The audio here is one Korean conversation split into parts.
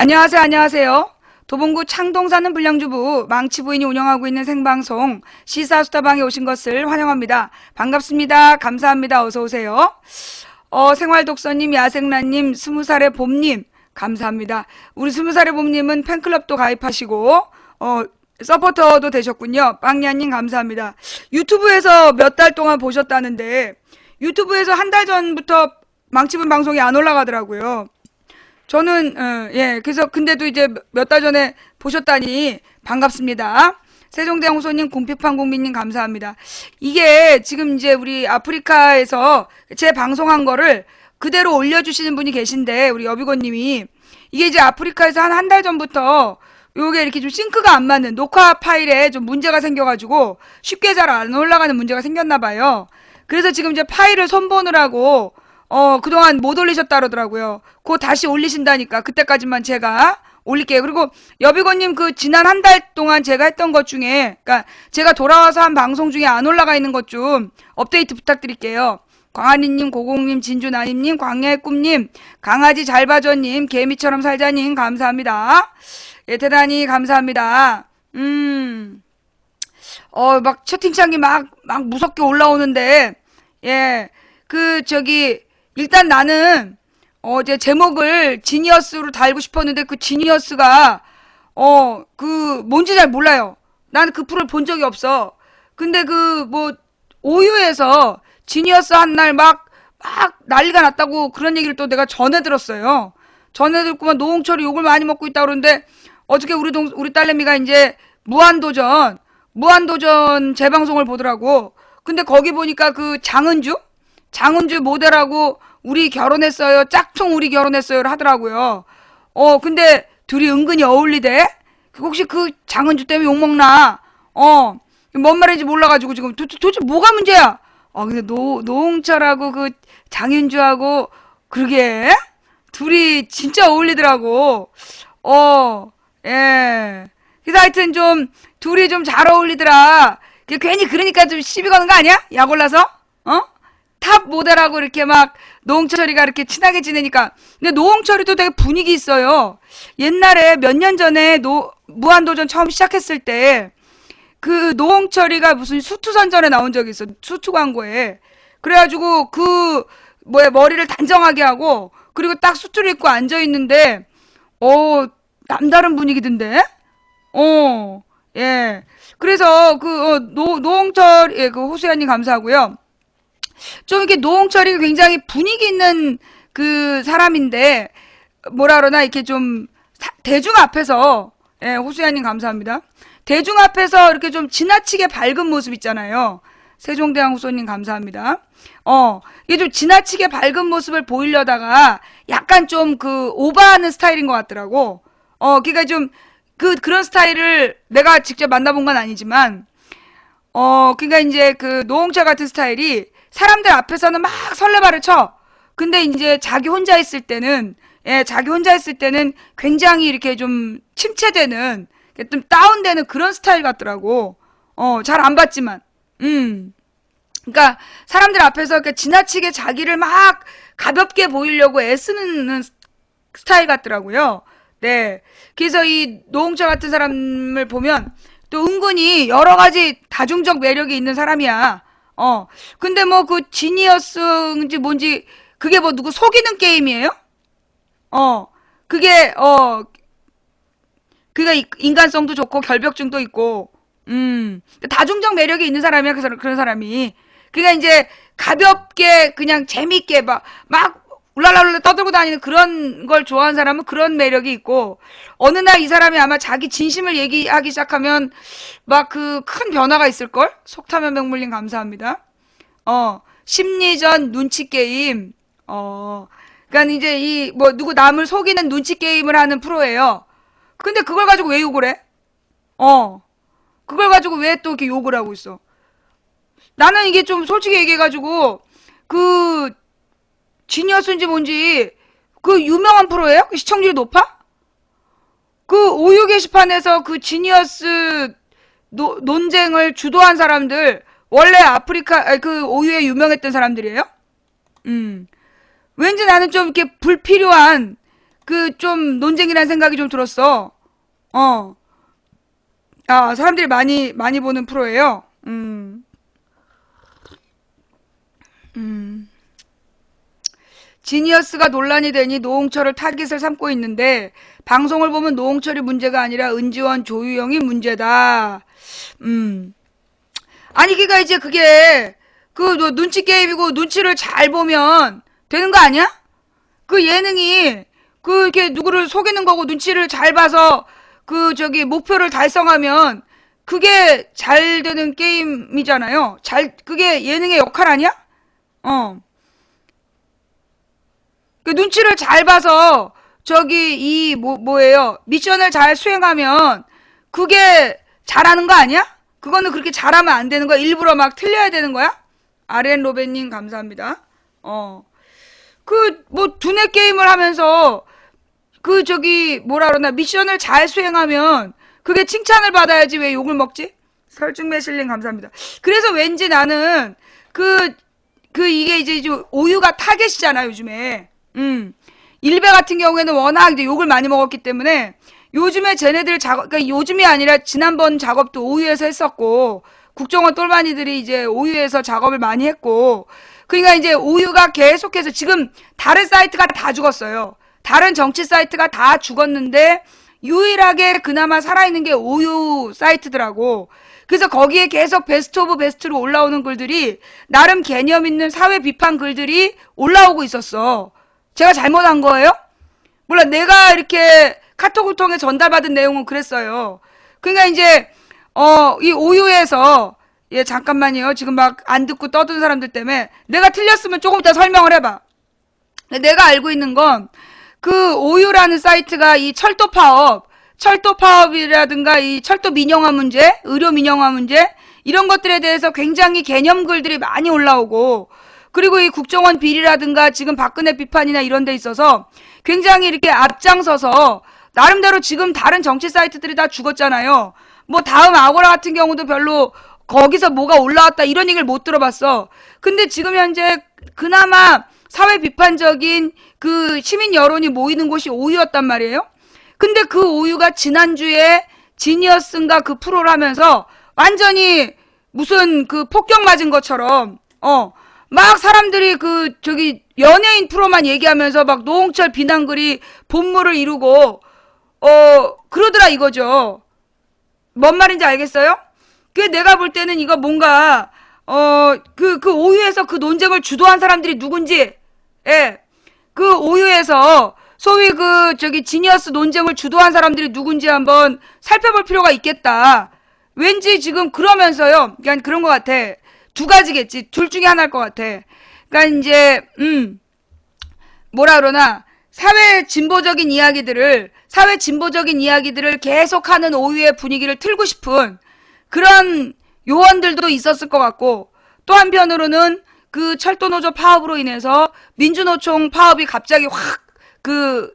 안녕하세요, 안녕하세요. 도봉구 창동 사는 불량주부 망치 부인이 운영하고 있는 생방송 시사수다방에 오신 것을 환영합니다. 반갑습니다. 감사합니다. 어서 오세요. 생활독서님, 야생란님, 20살의 봄님 감사합니다. 우리 20살의 봄님은 팬클럽도 가입하시고 서포터도 되셨군요. 빵야님 감사합니다. 유튜브에서 몇 달 동안 보셨다는데 유튜브에서 한 달 전부터 망치부인 방송이 안 올라가더라고요. 저는 그래서 근데도 이제 몇 달 전에 보셨다니 반갑습니다. 세종대왕 호소님, 궁핍한 국민님 감사합니다. 이게 지금 이제 우리 아프리카에서 제 방송한 거를 그대로 올려주시는 분이 계신데 우리 여비고님이 이게 이제 아프리카에서 한 달 전부터 요게 이렇게 좀 싱크가 안 맞는 녹화 파일에 좀 문제가 생겨가지고 쉽게 잘 안 올라가는 문제가 생겼나봐요. 그래서 지금 이제 파일을 손보느라고 그동안 못 올리셨다 그러더라고요. 그거 다시 올리신다니까 그때까지만 제가 올릴게요. 그리고 여비고님 그 지난 한 달 동안 제가 했던 것 중에 그러니까 제가 돌아와서 한 방송 중에 안 올라가 있는 것 좀 업데이트 부탁드릴게요. 광한이님, 고공님, 진주나님님, 광야의 꿈님, 강아지 잘 봐줘님, 개미처럼 살자님 감사합니다. 예, 대단히 감사합니다. 막 채팅창이 막 무섭게 올라오는데 예, 일단 나는 어제 제목을 지니어스로 달고 싶었는데 그 지니어스가 뭔지 잘 몰라요. 나는 그 프로를 본 적이 없어. 근데 오유에서 지니어스 한 날 막 난리가 났다고 그런 얘기를 또 내가 전해 들었어요. 전해 듣고만 노홍철이 욕을 많이 먹고 있다 그러는데 어저께 우리 딸내미가 이제 무한도전 재방송을 보더라고. 근데 거기 보니까 그 장은주 모델하고 우리 결혼했어요. 짝퉁 우리 결혼했어요를 하더라고요. 근데 둘이 은근히 어울리대? 혹시 그 장은주 때문에 욕먹나? 뭔 말인지 몰라가지고 지금 도대체 뭐가 문제야? 근데 노홍철하고 그 장윤주하고 그러게? 둘이 진짜 어울리더라고. 예. 그래서 하여튼 좀 둘이 좀 잘 어울리더라. 괜히 그러니까 좀 시비 거는 거 아니야? 약 올라서? 탑 모델하고 이렇게 막 노홍철이가 이렇게 친하게 지내니까. 근데 노홍철이도 되게 분위기 있어요. 옛날에 몇 년 전에 무한도전 처음 시작했을 때 그 노홍철이가 무슨 수투 선전에 나온 적이 있어. 수투 광고에. 그래가지고 머리를 단정하게 하고 그리고 딱 수투를 입고 앉아있는데 남다른 분위기던데? 예. 그래서 노홍철, 예, 호수연님 감사하고요. 좀 이렇게 노홍철이 굉장히 분위기 있는 그 사람인데, 뭐라 그러나, 이렇게 좀, 대중 앞에서, 예, 호수연님 감사합니다. 대중 앞에서 이렇게 좀 지나치게 밝은 모습 있잖아요. 세종대왕 호소님 감사합니다. 이게 좀 지나치게 밝은 모습을 보이려다가 약간 좀 오버하는 스타일인 것 같더라고. 그러니까 좀 그런 스타일을 내가 직접 만나본 건 아니지만, 그러니까 이제 노홍철 같은 스타일이 사람들 앞에서는 막 설레발을 쳐. 근데 이제 자기 혼자 있을 때는 굉장히 이렇게 좀 침체되는, 좀 다운되는 그런 스타일 같더라고. 잘 안 봤지만. 그러니까 사람들 앞에서 이렇게 지나치게 자기를 막 가볍게 보이려고 애쓰는 스타일 같더라고요. 네. 그래서 이 노홍철 같은 사람을 보면 또 은근히 여러 가지 다중적 매력이 있는 사람이야. 근데 지니어스인지 뭔지 그게 누구 속이는 게임이에요? 그게 인간성도 좋고 결벽증도 있고 다중적 매력이 있는 사람이야. 그런 사람이. 그러니까 이제 가볍게 그냥 재밌게 막 울랄랄라 떠들고 다니는 그런 걸 좋아하는 사람은 그런 매력이 있고, 어느 날 이 사람이 아마 자기 진심을 얘기하기 시작하면 막 큰 변화가 있을걸? 속타면 백물님 감사합니다. 심리전 눈치 게임. 그러니까 이제 누구 남을 속이는 눈치 게임을 하는 프로예요. 근데 그걸 가지고 왜 욕을 해? 그걸 가지고 왜 또 이렇게 욕을 하고 있어? 나는 이게 좀 솔직히 얘기해가지고 지니어스인지 뭔지 유명한 프로예요? 시청률이 높아? 오유 게시판에서 지니어스 논쟁을 주도한 사람들 원래 아프리카 오유에 유명했던 사람들이에요? 왠지 나는 좀 이렇게 불필요한 그 좀 논쟁이라는 생각이 좀 들었어. 어. 아, 사람들이 많이 보는 프로예요. 음. 지니어스가 논란이 되니 노홍철을 타깃을 삼고 있는데 방송을 보면 노홍철이 문제가 아니라 은지원, 조유영이 문제다. 음. 아니 그니까 이제 그게 그 눈치 게임이고 눈치를 잘 보면 되는 거 아니야? 그 예능이 그 이렇게 누구를 속이는 거고 눈치를 잘 봐서 그 저기 목표를 달성하면 그게 잘 되는 게임이잖아요. 그게 예능의 역할 아니야? 어. 그 눈치를 잘 봐서 저기 뭐예요? 미션을 잘 수행하면 그게 잘하는 거 아니야? 그거는 그렇게 잘하면 안 되는 거야? 일부러 막 틀려야 되는 거야? 아렌 로벤님 감사합니다. 그 뭐 두뇌 게임을 하면서 그 저기 뭐라 그러나 미션을 잘 수행하면 그게 칭찬을 받아야지 왜 욕을 먹지? 설중매실님 감사합니다. 그래서 왠지 나는 이게 이제 오유가 타겟이잖아 요즘에. 일베 같은 경우에는 워낙 이제 욕을 많이 먹었기 때문에 요즘에 쟤네들 그러니까 요즘이 아니라 지난번 작업도 오유에서 했었고 국정원 똘마니들이 이제 오유에서 작업을 많이 했고 그러니까 이제 오유가 계속해서 지금 다른 사이트가 다 죽었어요. 다른 정치 사이트가 다 죽었는데 유일하게 그나마 살아있는 게 오유 사이트더라고. 그래서 거기에 계속 베스트 오브 베스트로 올라오는 글들이 나름 개념 있는 사회 비판 글들이 올라오고 있었어. 제가 잘못한 거예요? 몰라, 내가 이렇게 카톡을 통해 전달받은 내용은 그랬어요. 그러니까 이제 이 오유에서 예 잠깐만요. 지금 막 안 듣고 떠든 사람들 때문에 내가 틀렸으면 조금 이따 설명을 해봐. 내가 알고 있는 건 그 오유라는 사이트가 이 철도 파업이라든가 이 철도 민영화 문제, 의료 민영화 문제 이런 것들에 대해서 굉장히 개념 글들이 많이 올라오고 그리고 이 국정원 비리라든가 지금 박근혜 비판이나 이런 데 있어서 굉장히 이렇게 앞장서서 나름대로 지금 다른 정치 사이트들이 다 죽었잖아요. 뭐 다음 아고라 같은 경우도 별로 거기서 뭐가 올라왔다 이런 얘기를 못 들어봤어. 근데 지금 현재 그나마 사회 비판적인 그 시민 여론이 모이는 곳이 오유였단 말이에요. 근데 그 오유가 지난주에 지니어스인가 그 프로를 하면서 완전히 무슨 그 폭격 맞은 것처럼 막 사람들이 그 저기 연예인 프로만 얘기하면서 막 노홍철 비난글이 본물을 이루고 그러더라 이거죠. 뭔 말인지 알겠어요? 그 내가 볼 때는 이거 뭔가 그 오유에서 그 논쟁을 주도한 사람들이 누군지 그 오유에서 소위 그 저기 지니어스 논쟁을 주도한 사람들이 누군지 한번 살펴볼 필요가 있겠다. 왠지 지금 그러면서요. 그냥 그런 것 같아. 두 가지겠지. 둘 중에 하나일 것 같아. 그러니까 이제 뭐라 그러나 사회 진보적인 이야기들을 계속하는 오유의 분위기를 틀고 싶은 그런 요원들도 있었을 것 같고 또 한편으로는 그 철도노조 파업으로 인해서 민주노총 파업이 갑자기 확 그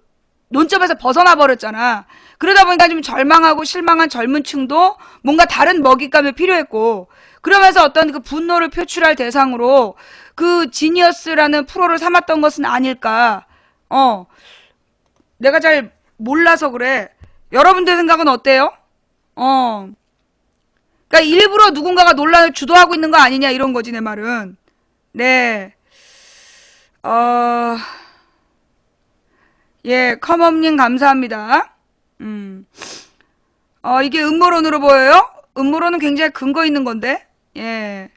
논점에서 벗어나 버렸잖아. 그러다 보니까 좀 절망하고 실망한 젊은 층도 뭔가 다른 먹잇감이 필요했고 그러면서 어떤 그 분노를 표출할 대상으로 그 지니어스라는 프로를 삼았던 것은 아닐까. 내가 잘 몰라서 그래. 여러분들 생각은 어때요? 그러니까 일부러 누군가가 논란을 주도하고 있는 거 아니냐 이런 거지 내 말은. 네. 예, 컴업님 감사합니다. 이게 음모론으로 보여요? 음모론은 굉장히 근거 있는 건데. 예.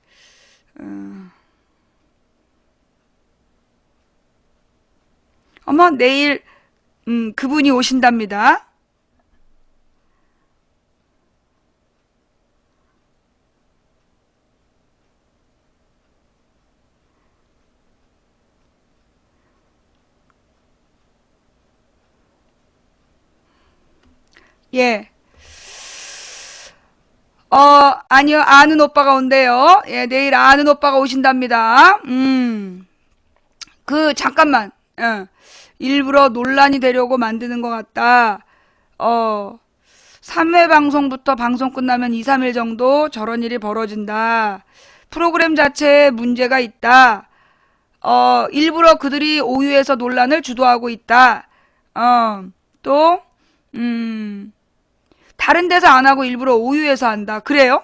어머, 내일 그분이 오신답니다. 예. 아니요. 아는 오빠가 온대요. 예, 내일 아는 오빠가 오신답니다. 잠깐만. 일부러 논란이 되려고 만드는 것 같다. 3회 방송부터 방송 끝나면 2, 3일 정도 저런 일이 벌어진다. 프로그램 자체에 문제가 있다. 일부러 그들이 오유에서 논란을 주도하고 있다. 또, 다른 데서 안 하고 일부러 오유에서 한다. 그래요?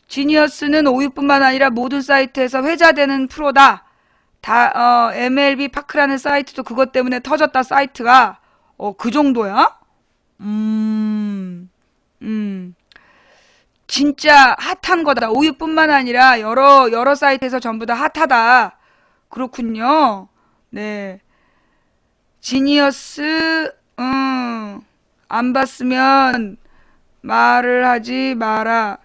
지니어스는 오유뿐만 아니라 모든 사이트에서 회자되는 프로다. MLB 파크라는 사이트도 그것 때문에 터졌다, 사이트가. 그 정도야? 진짜 핫한 거다. 오유뿐만 아니라 여러 사이트에서 전부 다 핫하다. 그렇군요. 네. 지니어스, 안 봤으면 말을 하지 마라.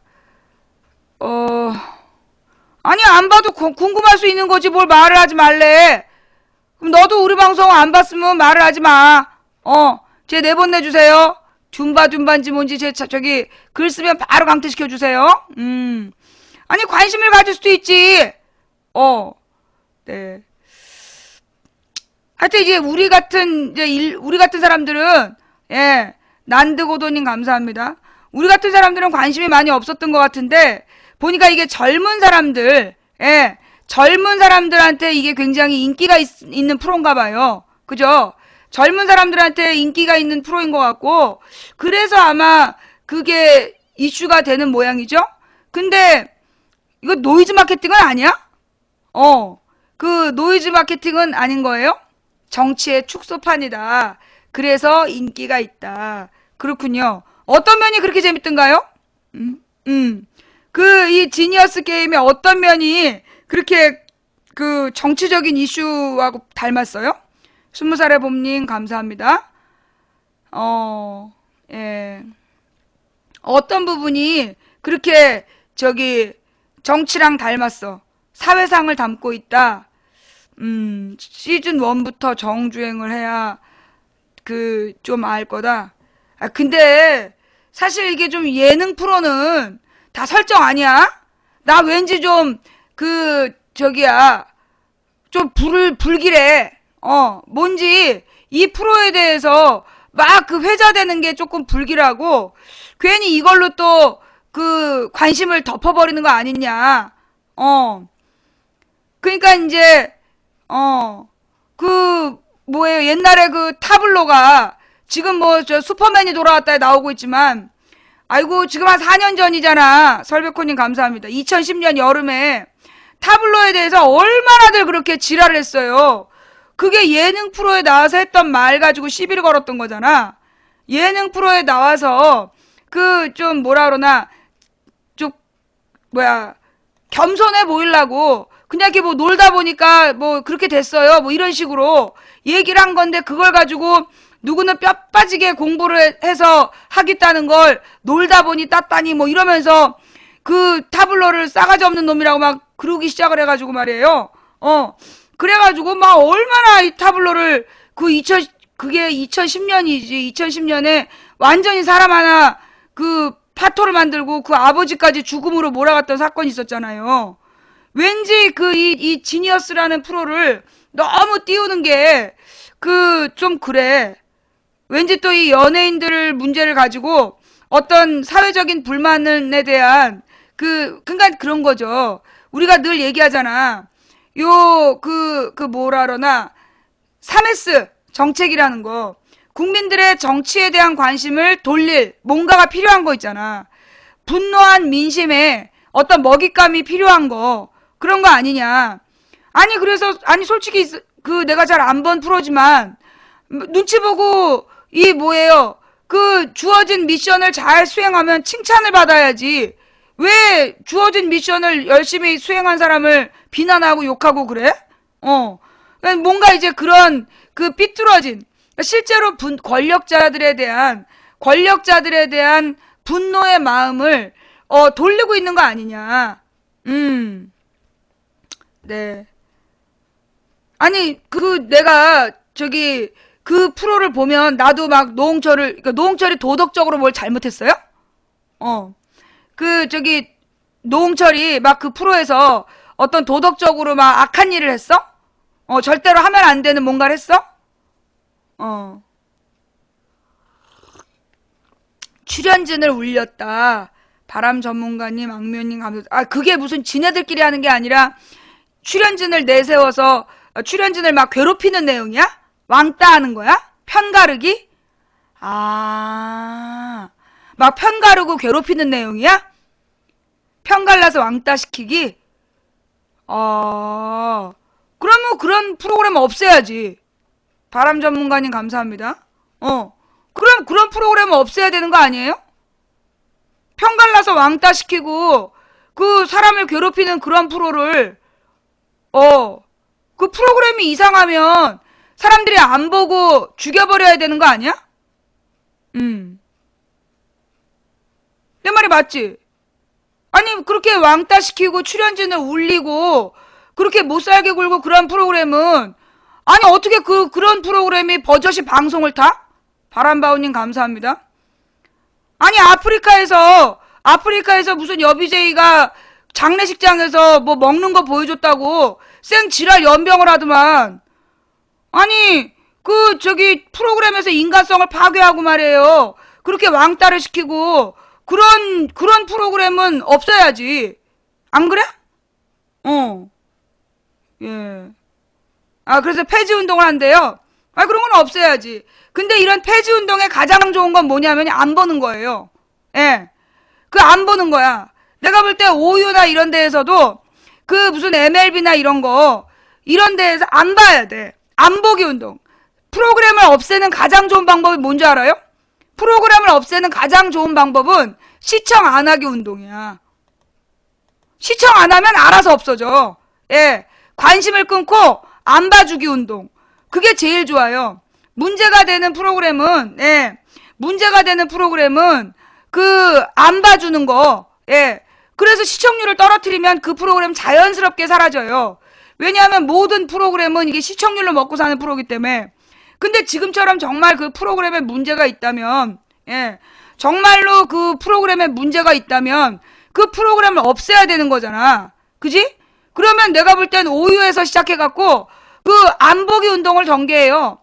아니, 안 봐도 궁금할 수 있는 거지. 뭘 말을 하지 말래. 그럼 너도 우리 방송 안 봤으면 말을 하지 마. 쟤 내보내주세요. 줌바인지 뭔지 저기 글 쓰면 바로 강퇴시켜주세요. 아니, 관심을 가질 수도 있지. 네. 하여튼 이제 우리 같은 사람들은, 예, 난드고도님 감사합니다. 우리 같은 사람들은 관심이 많이 없었던 것 같은데, 보니까 이게 젊은 사람들, 예, 젊은 사람들한테 이게 굉장히 인기가 있는 프로인가 봐요. 그죠? 젊은 사람들한테 인기가 있는 프로인 것 같고, 그래서 아마 그게 이슈가 되는 모양이죠? 근데, 이거 노이즈 마케팅은 아니야? 그 노이즈 마케팅은 아닌 거예요? 정치의 축소판이다. 그래서 인기가 있다. 그렇군요. 어떤 면이 그렇게 재밌던가요? 이 지니어스 게임의 어떤 면이 그렇게 그 정치적인 이슈하고 닮았어요? 20살의 봄님 감사합니다. 예. 어떤 부분이 그렇게 정치랑 닮았어? 사회상을 담고 있다. 시즌 1부터 정주행을 해야 좀 알 거다. 근데 사실 이게 좀 예능 프로는 다 설정 아니야? 나 왠지 좀 좀 불길해. 뭔지 이 프로에 대해서 막 회자되는 게 조금 불길하고 괜히 이걸로 또 관심을 덮어버리는 거 아니냐. 그러니까 이제 뭐예요? 옛날에 타블로가 지금 슈퍼맨이 돌아왔다에 나오고 있지만, 아이고, 지금 한 4년 전이잖아. 설백호님 감사합니다. 2010년 여름에 타블로에 대해서 얼마나들 그렇게 지랄을 했어요. 그게 예능 프로에 나와서 했던 말 가지고 시비를 걸었던 거잖아. 예능 프로에 나와서 좀 뭐라 그러나, 겸손해 보이려고 그냥 이렇게 놀다 보니까 그렇게 됐어요. 이런 식으로 얘기를 한 건데, 그걸 가지고 누구는 뼈 빠지게 공부를 해서 하겠다는 걸 놀다 보니 땄다니 이러면서 타블로를 싸가지 없는 놈이라고 막 그러기 시작을 해가지고 말이에요. 그래가지고 막 얼마나 이 타블로를 그게 2010년이지. 2010년에 완전히 사람 하나 파토를 만들고 아버지까지 죽음으로 몰아갔던 사건이 있었잖아요. 왠지 이 지니어스라는 프로를 너무 띄우는 게 좀 그래. 왠지 또 이 연예인들 문제를 가지고 어떤 사회적인 불만에 대한 그러니까 그런 거죠. 우리가 늘 얘기하잖아. 뭐라 그러나 3S 정책이라는 거. 국민들의 정치에 대한 관심을 돌릴 뭔가가 필요한 거 있잖아. 분노한 민심에 어떤 먹잇감이 필요한 거. 그런 거 아니냐. 아니 솔직히 내가 잘 안 본 프로지만 눈치 보고 주어진 미션을 잘 수행하면 칭찬을 받아야지. 왜 주어진 미션을 열심히 수행한 사람을 비난하고 욕하고 그래? 뭔가 이제 그런 삐뚤어진, 실제로 권력자들에 대한 분노의 마음을 돌리고 있는 거 아니냐. 네. 아니 내가 프로를 보면 나도 막 노홍철이 도덕적으로 뭘 잘못했어요? 노홍철이 막 프로에서 어떤 도덕적으로 막 악한 일을 했어? 절대로 하면 안 되는 뭔가를 했어? 출연진을 울렸다. 바람 전문가님, 악묘님 감사. 그게 무슨 지네들끼리 하는 게 아니라 출연진을 내세워서 출연진을 막 괴롭히는 내용이야? 왕따 하는 거야? 편가르기? 아, 막 편가르고 괴롭히는 내용이야? 편갈라서 왕따 시키기? 그러면 그런 프로그램 없애야지. 바람 전문가님 감사합니다. 그럼 그런 프로그램 없애야 되는 거 아니에요? 편갈라서 왕따 시키고 그 사람을 괴롭히는 그런 프로를 그 프로그램이 이상하면 사람들이 안 보고 죽여버려야 되는 거 아니야? 내 말이 맞지? 아니 그렇게 왕따 시키고 출연진을 울리고 그렇게 못살게 굴고 그런 프로그램은 아니 어떻게 그런 프로그램이 버젓이 방송을 타? 바람바우님 감사합니다. 아니 아프리카에서 무슨 여비제이가 장례식장에서 뭐 먹는 거 보여줬다고 생지랄 연병을 하더만. 아니 프로그램에서 인간성을 파괴하고 말이에요. 그렇게 왕따를 시키고 그런 프로그램은 없어야지. 안 그래? 예. 그래서 폐지 운동을 한대요. 그런 건 없어야지. 근데 이런 폐지 운동의 가장 좋은 건 뭐냐면 안 보는 거예요. 예. 안 보는 거야. 내가 볼 때 오유나 이런 데에서도 무슨 MLB나 이런 데에서 안 봐야 돼. 안 보기 운동. 프로그램을 없애는 가장 좋은 방법이 뭔지 알아요? 프로그램을 없애는 가장 좋은 방법은 시청 안 하기 운동이야. 시청 안 하면 알아서 없어져. 예. 관심을 끊고 안 봐주기 운동. 그게 제일 좋아요. 문제가 되는 프로그램은 안 봐주는 거. 예. 그래서 시청률을 떨어뜨리면 그 프로그램 자연스럽게 사라져요. 왜냐하면 모든 프로그램은 이게 시청률로 먹고 사는 프로기 때문에. 근데 지금처럼 정말 그 프로그램에 문제가 있다면, 정말로 그 프로그램에 문제가 있다면 그 프로그램을 없애야 되는 거잖아. 그지? 그러면 내가 볼 땐 오유에서 시작해갖고 안 보기 운동을 전개해요.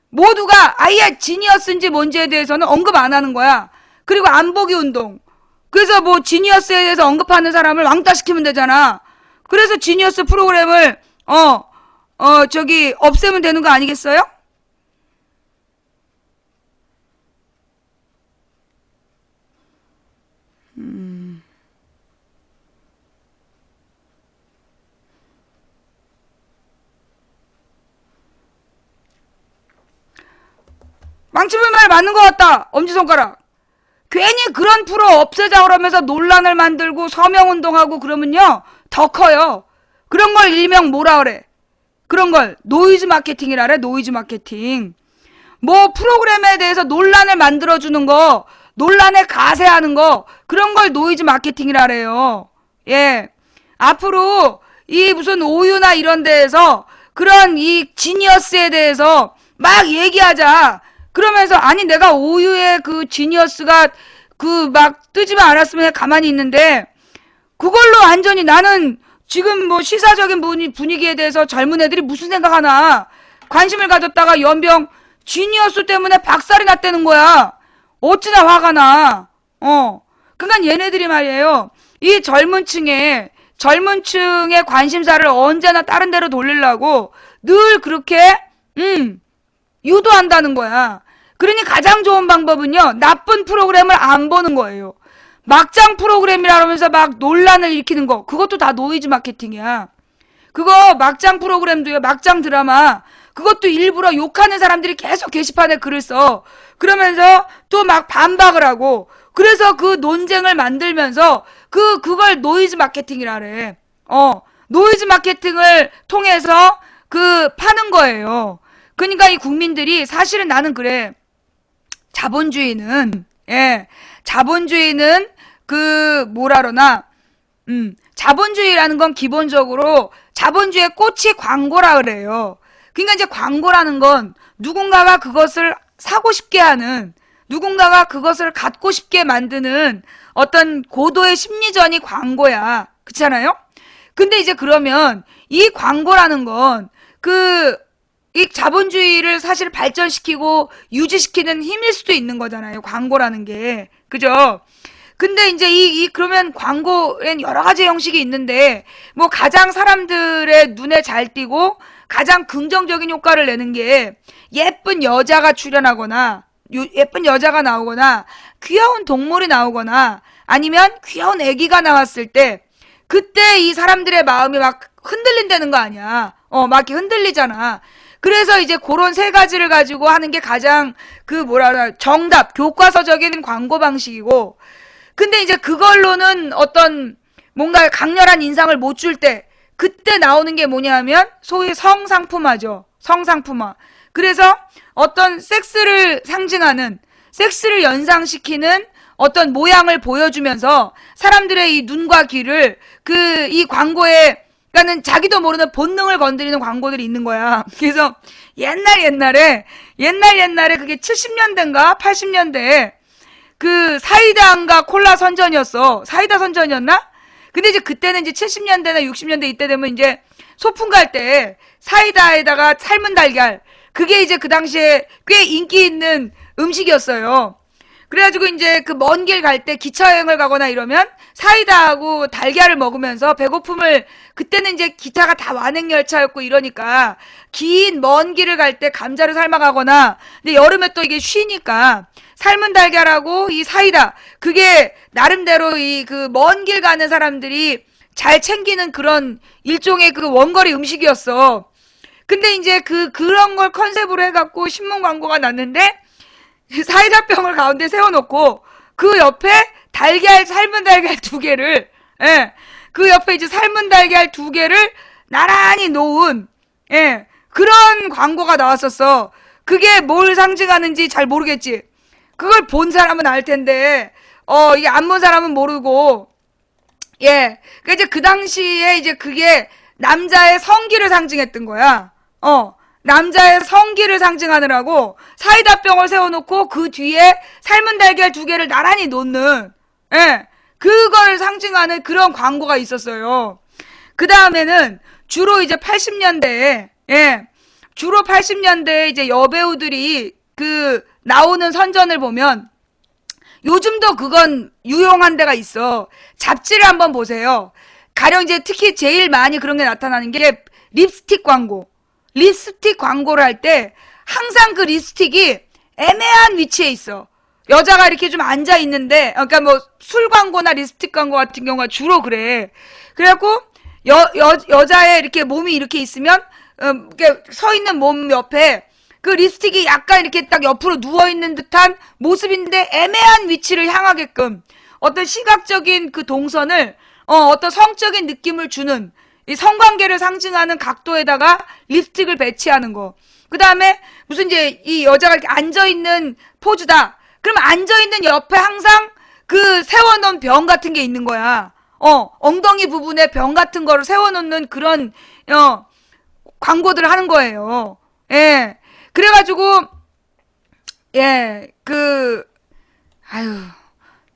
모두가 아예 지니어스인지 뭔지에 대해서는 언급 안 하는 거야. 그리고 안 보기 운동. 그래서 뭐 지니어스에 대해서 언급하는 사람을 왕따시키면 되잖아. 그래서 지니어스 프로그램을 없애면 되는 거 아니겠어요? 망치불 말 맞는 것 같다. 엄지손가락. 괜히 그런 프로 없애자 그러면서 논란을 만들고 서명운동하고 그러면요 더 커요. 그런 걸 일명 뭐라 그래? 그런 걸 노이즈 마케팅이라 그래. 노이즈 마케팅. 뭐 프로그램에 대해서 논란을 만들어주는 거, 논란에 가세하는 거, 그런 걸 노이즈 마케팅이라 그래요. 예. 앞으로 이 무슨 오유나 이런 데에서 그런 이 지니어스에 대해서 막 얘기하자. 그러면서 아니 내가 오유의 지니어스가 막 뜨지만 않았으면 그냥 가만히 있는데 그걸로 완전히 나는 지금 뭐 시사적인 분위기에 대해서 젊은 애들이 무슨 생각하나 관심을 가졌다가 연병 지니어스 때문에 박살이 났다는 거야. 어찌나 화가 나. 그러니까 얘네들이 말이에요. 이 젊은 층의 관심사를 언제나 다른 데로 돌리려고 늘 그렇게 유도한다는 거야. 그러니 가장 좋은 방법은요. 나쁜 프로그램을 안 보는 거예요. 막장 프로그램이라 그러면서 막 논란을 일으키는 거. 그것도 다 노이즈 마케팅이야. 그거 막장 프로그램도요. 막장 드라마. 그것도 일부러 욕하는 사람들이 계속 게시판에 글을 써. 그러면서 또 막 반박을 하고. 그래서 그 논쟁을 만들면서 그걸 노이즈 마케팅이라 그래. 노이즈 마케팅을 통해서 파는 거예요. 그러니까 이 국민들이 사실은 나는 그래. 자본주의는 자본주의라는 건 기본적으로 자본주의의 꽃이 광고라 그래요. 그러니까 이제 광고라는 건 누군가가 그것을 사고 싶게 하는, 누군가가 그것을 갖고 싶게 만드는 어떤 고도의 심리전이 광고야. 그렇잖아요? 근데 이제 그러면 이 광고라는 건 이 자본주의를 사실 발전시키고 유지시키는 힘일 수도 있는 거잖아요. 광고라는 게. 그죠? 근데 이제 그러면 광고엔 여러 가지 형식이 있는데, 뭐 가장 사람들의 눈에 잘 띄고, 가장 긍정적인 효과를 내는 게 예쁜 여자가 출연하거나 예쁜 여자가 나오거나 귀여운 동물이 나오거나 아니면 귀여운 애기가 나왔을 때 그때 이 사람들의 마음이 막 흔들린다는 거 아니야. 막 이렇게 흔들리잖아. 그래서 이제 그런 세 가지를 가지고 하는 게 가장 정답, 교과서적인 광고 방식이고, 근데 이제 그걸로는 어떤 뭔가 강렬한 인상을 못 줄 때, 그때 나오는 게 뭐냐면 소위 성상품화죠. 성상품화. 그래서 어떤 섹스를 상징하는, 섹스를 연상시키는 어떤 모양을 보여주면서 사람들의 이 눈과 귀를 이 광고에 그러니까는 자기도 모르는 본능을 건드리는 광고들이 있는 거야. 그래서 옛날에 그게 70년대인가 80년대에 그 사이다인가 콜라 선전이었어. 사이다 선전이었나? 근데 이제 그때는 이제 70년대나 60년대 이때 되면 이제 소풍 갈 때 사이다에다가 삶은 달걀, 그게 이제 그 당시에 꽤 인기 있는 음식이었어요. 그래가지고 이제 그 먼 길 갈 때 기차 여행을 가거나 이러면 사이다하고 달걀을 먹으면서 배고픔을, 그때는 이제 기차가 다 완행열차였고 이러니까 긴 먼 길을 갈 때 감자를 삶아가거나, 근데 여름에 또 이게 쉬니까 삶은 달걀하고 이 사이다, 그게 나름대로 이 그 먼 길 가는 사람들이 잘 챙기는 그런 일종의 그 원거리 음식이었어. 근데 이제 그런 걸 컨셉으로 해갖고 신문 광고가 났는데 사이다병을 가운데 세워놓고 그 옆에 삶은 달걀 2개를, 그 옆에 이제 삶은 달걀 2개를 나란히 놓은, 그런 광고가 나왔었어. 그게 뭘 상징하는지 잘 모르겠지. 그걸 본 사람은 알 텐데, 이게 안 본 사람은 모르고, 그러니까 이제 그 당시에 이제 그게 남자의 성기를 상징했던 거야. 남자의 성기를 상징하느라고 사이다병을 세워놓고 그 뒤에 삶은 달걀 2개를 나란히 놓는, 그걸 상징하는 그런 광고가 있었어요. 그 다음에는 주로 이제 80년대에, 주로 80년대에 이제 여배우들이 나오는 선전을 보면 요즘도 그건 유용한 데가 있어. 잡지를 한번 보세요. 가령 이제 특히 제일 많이 그런 게 나타나는 게 립스틱 광고. 립스틱 광고를 할 때 항상 그 립스틱이 애매한 위치에 있어. 여자가 이렇게 좀 앉아 있는데, 그러니까 뭐 술 광고나 립스틱 광고 같은 경우가 주로 그래. 그래갖고 여자의 이렇게 몸이 이렇게 있으면 이렇게 서 있는 몸 옆에 그 립스틱이 약간 이렇게 딱 옆으로 누워 있는 듯한 모습인데 애매한 위치를 향하게끔 어떤 시각적인 그 동선을 어떤 성적인 느낌을 주는, 이 성관계를 상징하는 각도에다가 립스틱을 배치하는 거. 그 다음에 무슨 이제 이 여자가 이렇게 앉아있는 포즈다. 그럼 앉아있는 옆에 항상 그 세워놓은 병 같은 게 있는 거야. 엉덩이 부분에 병 같은 거를 세워놓는 그런, 광고들을 하는 거예요. 그래가지고,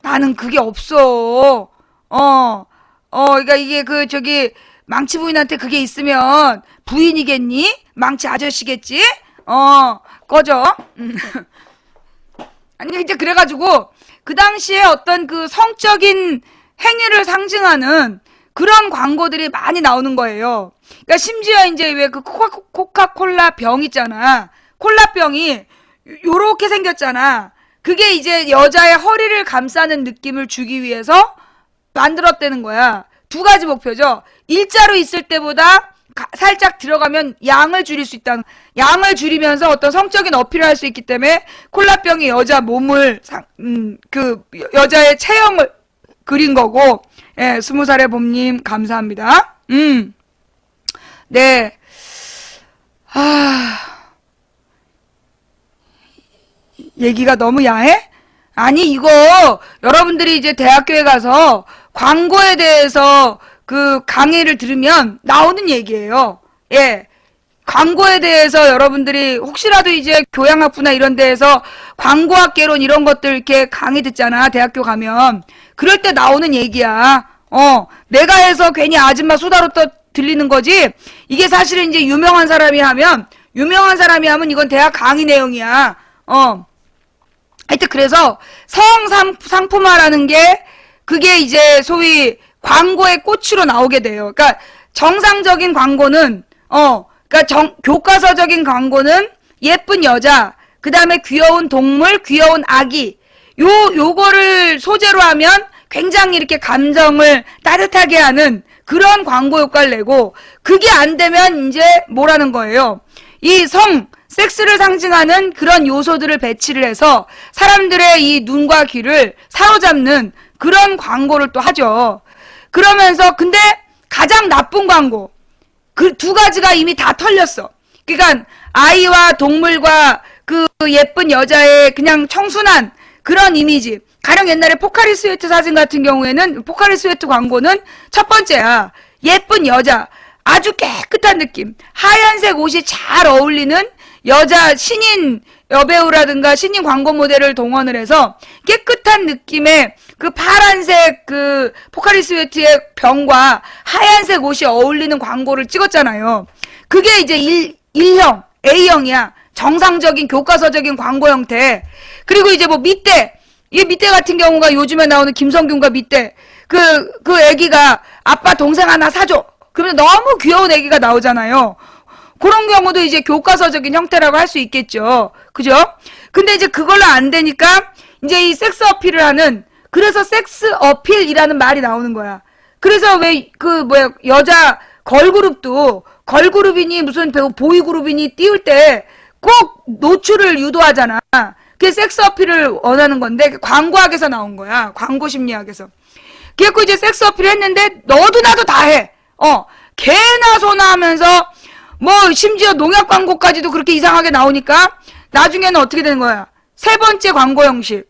나는 그게 없어. 그러니까 이게 망치 부인한테 그게 있으면 부인이겠니? 망치 아저씨겠지? 꺼져. 아니, 이제 그래가지고, 그 당시에 어떤 그 성적인 행위를 상징하는 그런 광고들이 많이 나오는 거예요. 그러니까 심지어 이제 왜 그 코카콜라 병 있잖아. 콜라병이 요렇게 생겼잖아. 그게 이제 여자의 허리를 감싸는 느낌을 주기 위해서 만들었다는 거야. 2가지 목표죠. 일자로 있을 때보다 살짝 들어가면 양을 줄일 수 있다는, 양을 줄이면서 어떤 성적인 어필을 할 수 있기 때문에 콜라병이 여자 몸을 여자의 체형을 그린 거고. 20살의 봄님 감사합니다. 네. 얘기가 너무 야해? 아니, 이거 여러분들이 이제 대학교에 가서 광고에 대해서 그 강의를 들으면 나오는 얘기예요. 광고에 대해서 여러분들이 혹시라도 이제 교양학부나 이런 데에서 광고학개론 이런 것들 이렇게 강의 듣잖아. 대학교 가면. 그럴 때 나오는 얘기야. 내가 해서 괜히 아줌마 수다로 또 들리는 거지. 이게 사실은 이제 유명한 사람이 하면 이건 대학 강의 내용이야. 하여튼 그래서 성상품화라는 게 그게 이제 소위 광고의 꽃으로 나오게 돼요. 그러니까 정상적인 광고는 그러니까 교과서적인 광고는 예쁜 여자, 그 다음에 귀여운 동물, 귀여운 아기, 요거를 소재로 하면 굉장히 이렇게 감정을 따뜻하게 하는 그런 광고 효과를 내고, 그게 안 되면 이제 뭐라는 거예요? 이 섹스를 상징하는 그런 요소들을 배치를 해서 사람들의 이 눈과 귀를 사로잡는 그런 광고를 또 하죠. 그러면서 근데 가장 나쁜 광고, 그 두 가지가 이미 다 털렸어. 그러니까 아이와 동물과 그 예쁜 여자의 그냥 청순한 그런 이미지. 가령 옛날에 포카리 스웨트 사진 같은 경우에는 포카리 스웨트 광고는 첫 번째야. 예쁜 여자, 아주 깨끗한 느낌, 하얀색 옷이 잘 어울리는 여자 신인 여배우라든가 신인 광고 모델을 동원을 해서 깨끗한 느낌의 그 파란색 그 포카리 스웨트의 병과 하얀색 옷이 어울리는 광고를 찍었잖아요. 그게 이제 1형, A형이야. 정상적인 교과서적인 광고 형태. 그리고 이제 뭐 밑대, 이 밑대 같은 경우가 요즘에 나오는 김성균과 밑대, 그 애기가 아빠 동생 하나 사줘. 그러면 너무 귀여운 애기가 나오잖아요. 그런 경우도 이제 교과서적인 형태라고 할 수 있겠죠. 그죠? 근데 이제 그걸로 안 되니까 이제 이 섹스 어필을 하는, 그래서 섹스 어필이라는 말이 나오는 거야. 그래서 왜 여자 걸그룹도 걸그룹이니 무슨 보이그룹이니 띄울 때 꼭 노출을 유도하잖아. 그게 섹스 어필을 원하는 건데 광고학에서 나온 거야. 광고 심리학에서. 그래서 이제 섹스 어필을 했는데 너도 나도 다 해. 개나 소나 하면서 뭐 심지어 농약 광고까지도 그렇게 이상하게 나오니까 나중에는 어떻게 되는 거야? 세 번째 광고 형식.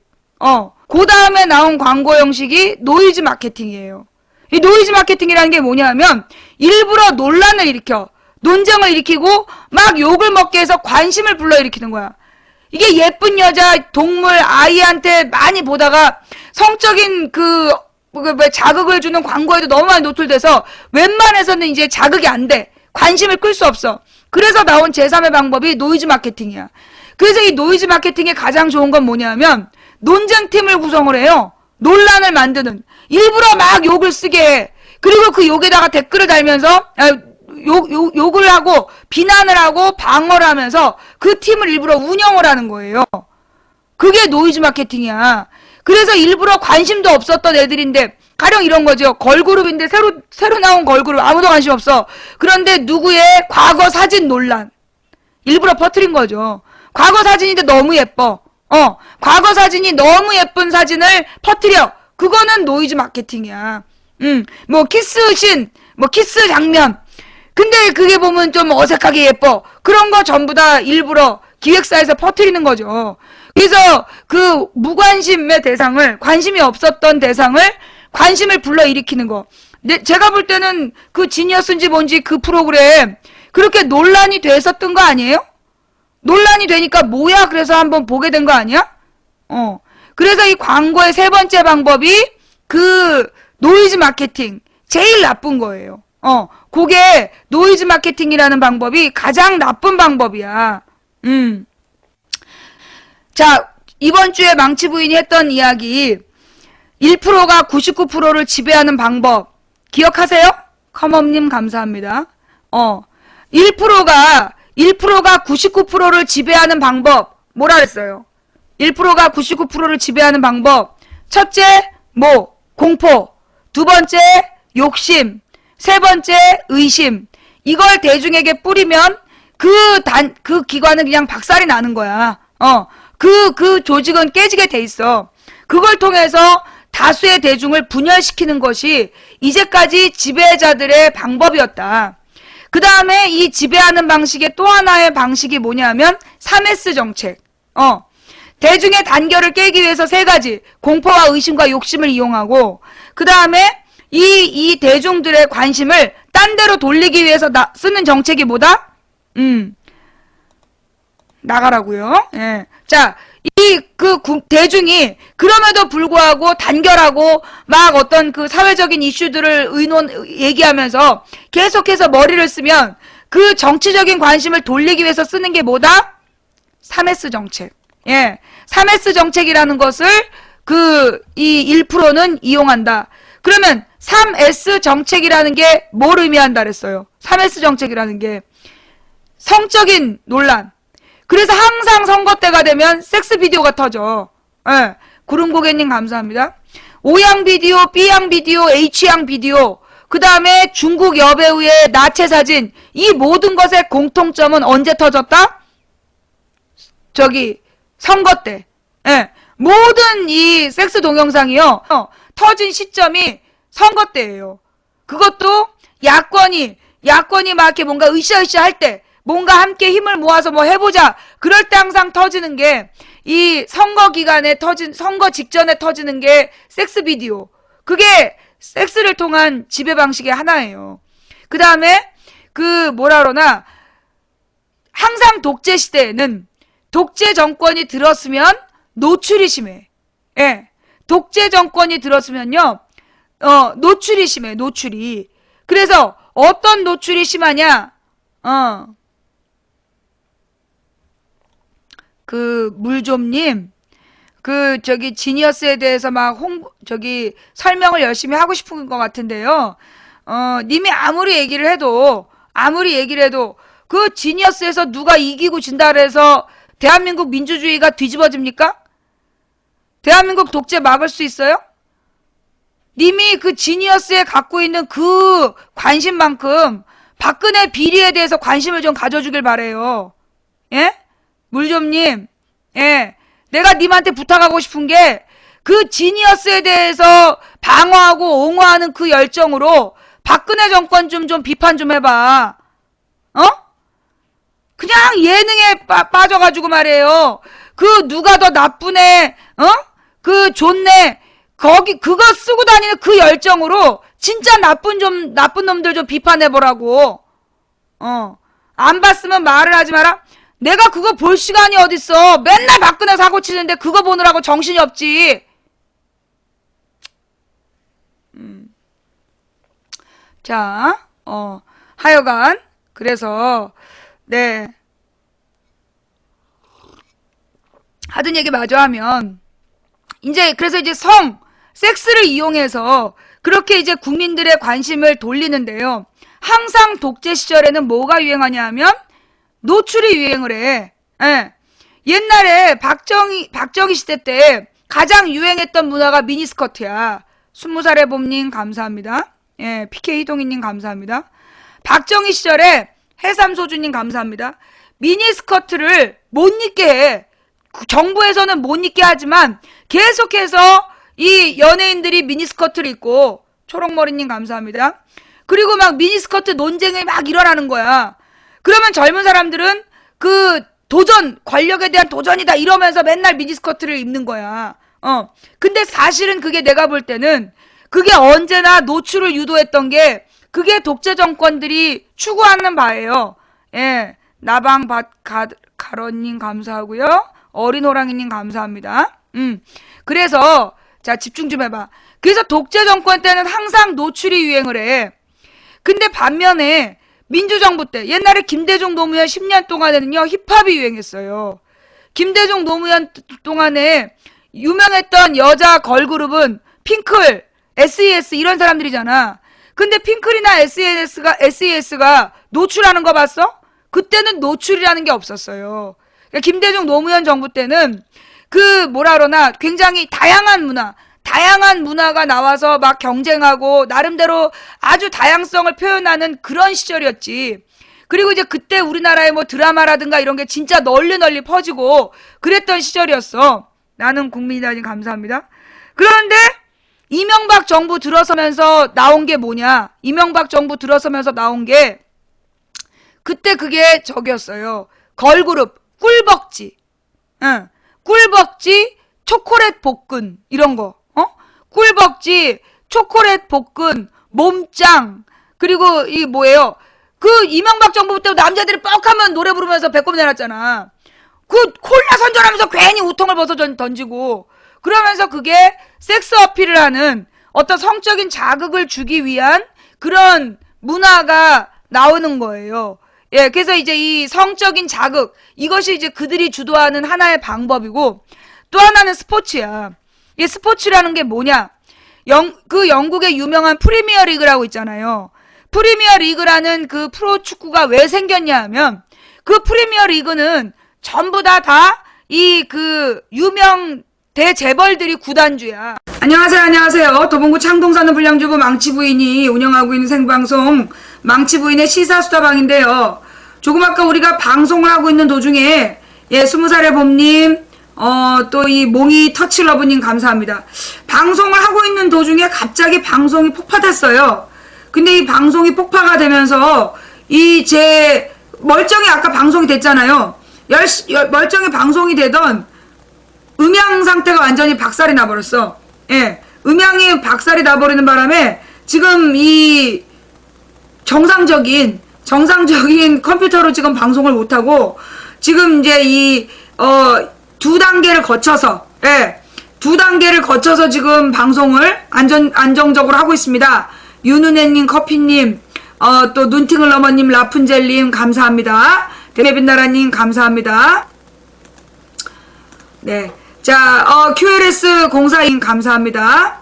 그 다음에 나온 광고 형식이 노이즈 마케팅이에요. 이 노이즈 마케팅이라는 게 뭐냐면 일부러 논란을 일으켜, 논쟁을 일으키고 막 욕을 먹게 해서 관심을 불러일으키는 거야. 이게 예쁜 여자, 동물, 아이한테 많이 보다가 성적인 자극을 주는 광고에도 너무 많이 노출돼서 웬만해서는 이제 자극이 안 돼. 관심을 끌 수 없어. 그래서 나온 제3의 방법이 노이즈 마케팅이야. 그래서 이 노이즈 마케팅의 가장 좋은 건 뭐냐면 논쟁팀을 구성을 해요. 논란을 만드는. 일부러 막 욕을 쓰게 해. 그리고 그 욕에다가 댓글을 달면서 욕을 하고 비난을 하고 방어를 하면서 그 팀을 일부러 운영을 하는 거예요. 그게 노이즈 마케팅이야. 그래서 일부러 관심도 없었던 애들인데, 가령 이런 거죠. 걸그룹인데 새로 나온 걸그룹 아무도 관심 없어. 그런데 누구의 과거 사진 논란 일부러 퍼뜨린 거죠. 과거 사진인데 너무 예뻐. 과거 사진이 너무 예쁜 사진을 퍼뜨려. 그거는 노이즈 마케팅이야. 뭐 키스씬, 뭐 키스 장면. 근데 그게 보면 좀 어색하게 예뻐. 그런 거 전부 다 일부러 기획사에서 퍼뜨리는 거죠. 그래서 그 무관심의 대상을, 관심이 없었던 대상을 관심을 불러일으키는 거. 제가 볼 때는 그 지니어스인지 뭔지 그 프로그램 그렇게 논란이 됐었던 거 아니에요? 논란이 되니까 뭐야 그래서 한번 보게 된 거 아니야? 그래서 이 광고의 세 번째 방법이 그 노이즈 마케팅. 제일 나쁜 거예요. 그게 노이즈 마케팅이라는 방법이 가장 나쁜 방법이야. 자, 이번 주에 망치 부인이 했던 이야기, 1%가 99%를 지배하는 방법 기억하세요? 컴업님 감사합니다. 1%가 99%를 지배하는 방법 뭐라 그랬어요? 1%가 99%를 지배하는 방법. 첫째, 공포. 두 번째, 욕심. 세 번째, 의심. 이걸 대중에게 뿌리면 그 기관은 그냥 박살이 나는 거야. 그 조직은 깨지게 돼 있어. 그걸 통해서 다수의 대중을 분열시키는 것이 이제까지 지배자들의 방법이었다. 그 다음에 이 지배하는 방식의 또 하나의 방식이 뭐냐면 3S 정책. 대중의 단결을 깨기 위해서 세 가지. 공포와 의심과 욕심을 이용하고, 그 다음에 이 대중들의 관심을 딴 데로 돌리기 위해서 쓰는 정책이 뭐다? 나가라고요. 예. 자, 대중이 그럼에도 불구하고 단결하고 막 어떤 그 사회적인 이슈들을 얘기하면서 계속해서 머리를 쓰면 그 정치적인 관심을 돌리기 위해서 쓰는 게 뭐다? 3S 정책. 예. 3S 정책이라는 것을 이 1%는 이용한다. 그러면 3S 정책이라는 게 뭘 의미한다 그랬어요? 3S 정책이라는 게 성적인 논란. 그래서 항상 선거 때가 되면 섹스 비디오가 터져. 예. 구름고개님 감사합니다. O양 비디오, B양 비디오, H양 비디오, 그 다음에 중국 여배우의 나체 사진, 이 모든 것의 공통점은 언제 터졌다? 저기 선거 때. 예. 모든 이 섹스 동영상이요. 터진 시점이 선거 때예요. 그것도 야권이 막 이렇게 뭔가 으쌰으쌰 할 때, 뭔가 함께 힘을 모아서 뭐 해보자. 그럴 때 항상 터지는 게, 이 선거 기간에 선거 직전에 터지는 게 섹스 비디오. 그게 섹스를 통한 지배 방식의 하나예요. 그 다음에, 뭐라 그러나, 항상 독재 시대에는 독재 정권이 들었으면 노출이 심해. 예. 독재 정권이 들었으면요, 노출이 심해, 노출이. 그래서 어떤 노출이 심하냐? 물좀님, 지니어스에 대해서 막 설명을 열심히 하고 싶은 것 같은데요. 님이 아무리 얘기를 해도, 그 지니어스에서 누가 이기고 진다 그래서 대한민국 민주주의가 뒤집어집니까? 대한민국 독재 막을 수 있어요? 님이 그 지니어스에 갖고 있는 그 관심만큼 박근혜 비리에 대해서 관심을 좀 가져주길 바래요. 예? 물좀님, 예. 내가 님한테 부탁하고 싶은 게 그 지니어스에 대해서 방어하고 옹호하는 그 열정으로 박근혜 정권 좀 비판 좀 해봐. 그냥 예능에 빠져가지고 말이에요. 누가 더 나쁘네, 좋네, 그거 쓰고 다니는 그 열정으로 진짜 나쁜 놈들 좀 비판해보라고. 안 봤으면 말을 하지 마라. 내가 그거 볼 시간이 어딨어. 맨날 박근혜 사고 치는데 그거 보느라고 정신이 없지. 자, 하여간, 그래서, 네. 하던 얘기 마저 하면, 그래서 이제 섹스를 이용해서 그렇게 이제 국민들의 관심을 돌리는데요. 항상 독재 시절에는 뭐가 유행하냐 하면, 노출이 유행을 해. 예. 옛날에 박정희 시대 때 가장 유행했던 문화가 미니스커트야. 20살의 봄님 감사합니다. 예, PK 희동이님 감사합니다. 박정희 시절에 해삼소주님 감사합니다. 미니스커트를 못 입게 해. 정부에서는 못 입게 하지만 계속해서 이 연예인들이 미니스커트를 입고, 초록머리님 감사합니다. 그리고 막 미니스커트 논쟁이 막 일어나는 거야. 그러면 젊은 사람들은 권력에 대한 도전이다 이러면서 맨날 미니스커트를 입는 거야. 근데 사실은 그게 내가 볼 때는 그게 언제나 노출을 유도했던 게 그게 독재 정권들이 추구하는 바예요. 예. 가로님 감사하고요. 어린 호랑이님 감사합니다. 그래서, 자, 집중 좀 해봐. 그래서 독재 정권 때는 항상 노출이 유행을 해. 근데 반면에 민주정부 때, 옛날에 김대중 노무현 10년 동안에는요, 힙합이 유행했어요. 김대중 노무현 동안에 유명했던 여자 걸그룹은 핑클, SES 이런 사람들이잖아. 근데 핑클이나 SES가 노출하는 거 봤어? 그때는 노출이라는 게 없었어요. 그러니까 김대중 노무현 정부 때는 굉장히 다양한 문화가 나와서 막 경쟁하고 나름대로 아주 다양성을 표현하는 그런 시절이었지. 그리고 이제 그때 우리나라의 뭐 드라마라든가 이런 게 진짜 널리 퍼지고 그랬던 시절이었어. 나는 국민이다님 감사합니다. 그런데 이명박 정부 들어서면서 나온 게 뭐냐? 이명박 정부 들어서면서 나온 게 그때 그게 저기였어요. 걸그룹 꿀벅지. 응. 꿀벅지 초콜릿 볶은 이런 거. 꿀벅지 초콜릿 볶은 몸짱. 그리고 이 뭐예요? 이명박 정부 때 남자들이 뻑하면 노래 부르면서 배꼽 내놨잖아. 콜라 선전하면서 괜히 우통을 벗어 던지고 그러면서 그게 섹스 어필을 하는 어떤 성적인 자극을 주기 위한 그런 문화가 나오는 거예요. 예, 그래서 이제 이 성적인 자극, 이것이 이제 그들이 주도하는 하나의 방법이고, 또 하나는 스포츠야. 이 스포츠라는 게 뭐냐? 영국의 유명한 프리미어 리그라고 있잖아요. 프리미어 리그라는 그 프로 축구가 왜 생겼냐 하면, 그 프리미어 리그는 전부 다 이 그 유명 대재벌들이 구단주야. 안녕하세요. 도봉구 창동 사는 불량주부 망치부인이 운영하고 있는 생방송 망치부인의 시사수다방인데요. 조금 아까 우리가 방송을 하고 있는 도중에 20살의 봄님, 또 이 몽이 터치러브님 감사합니다. 방송을 하고 있는 도중에 갑자기 방송이 폭파됐어요. 근데 이 방송이 폭파가 되면서 이 제 멀쩡히 아까 방송이 됐잖아요. 멀쩡히 방송이 되던 음향 상태가 완전히 박살이 나버렸어. 예. 음향이 박살이 나버리는 바람에 지금 이 정상적인 컴퓨터로 지금 방송을 못하고 지금 이제 두 단계를 거쳐서, 두 단계를 거쳐서 지금 방송을 안정적으로 하고 있습니다. 윤은혜님, 커피님, 또 눈팅을러머님, 라푼젤님 감사합니다. 데메빈나라님 감사합니다. 네. 자, QLS 04님 감사합니다.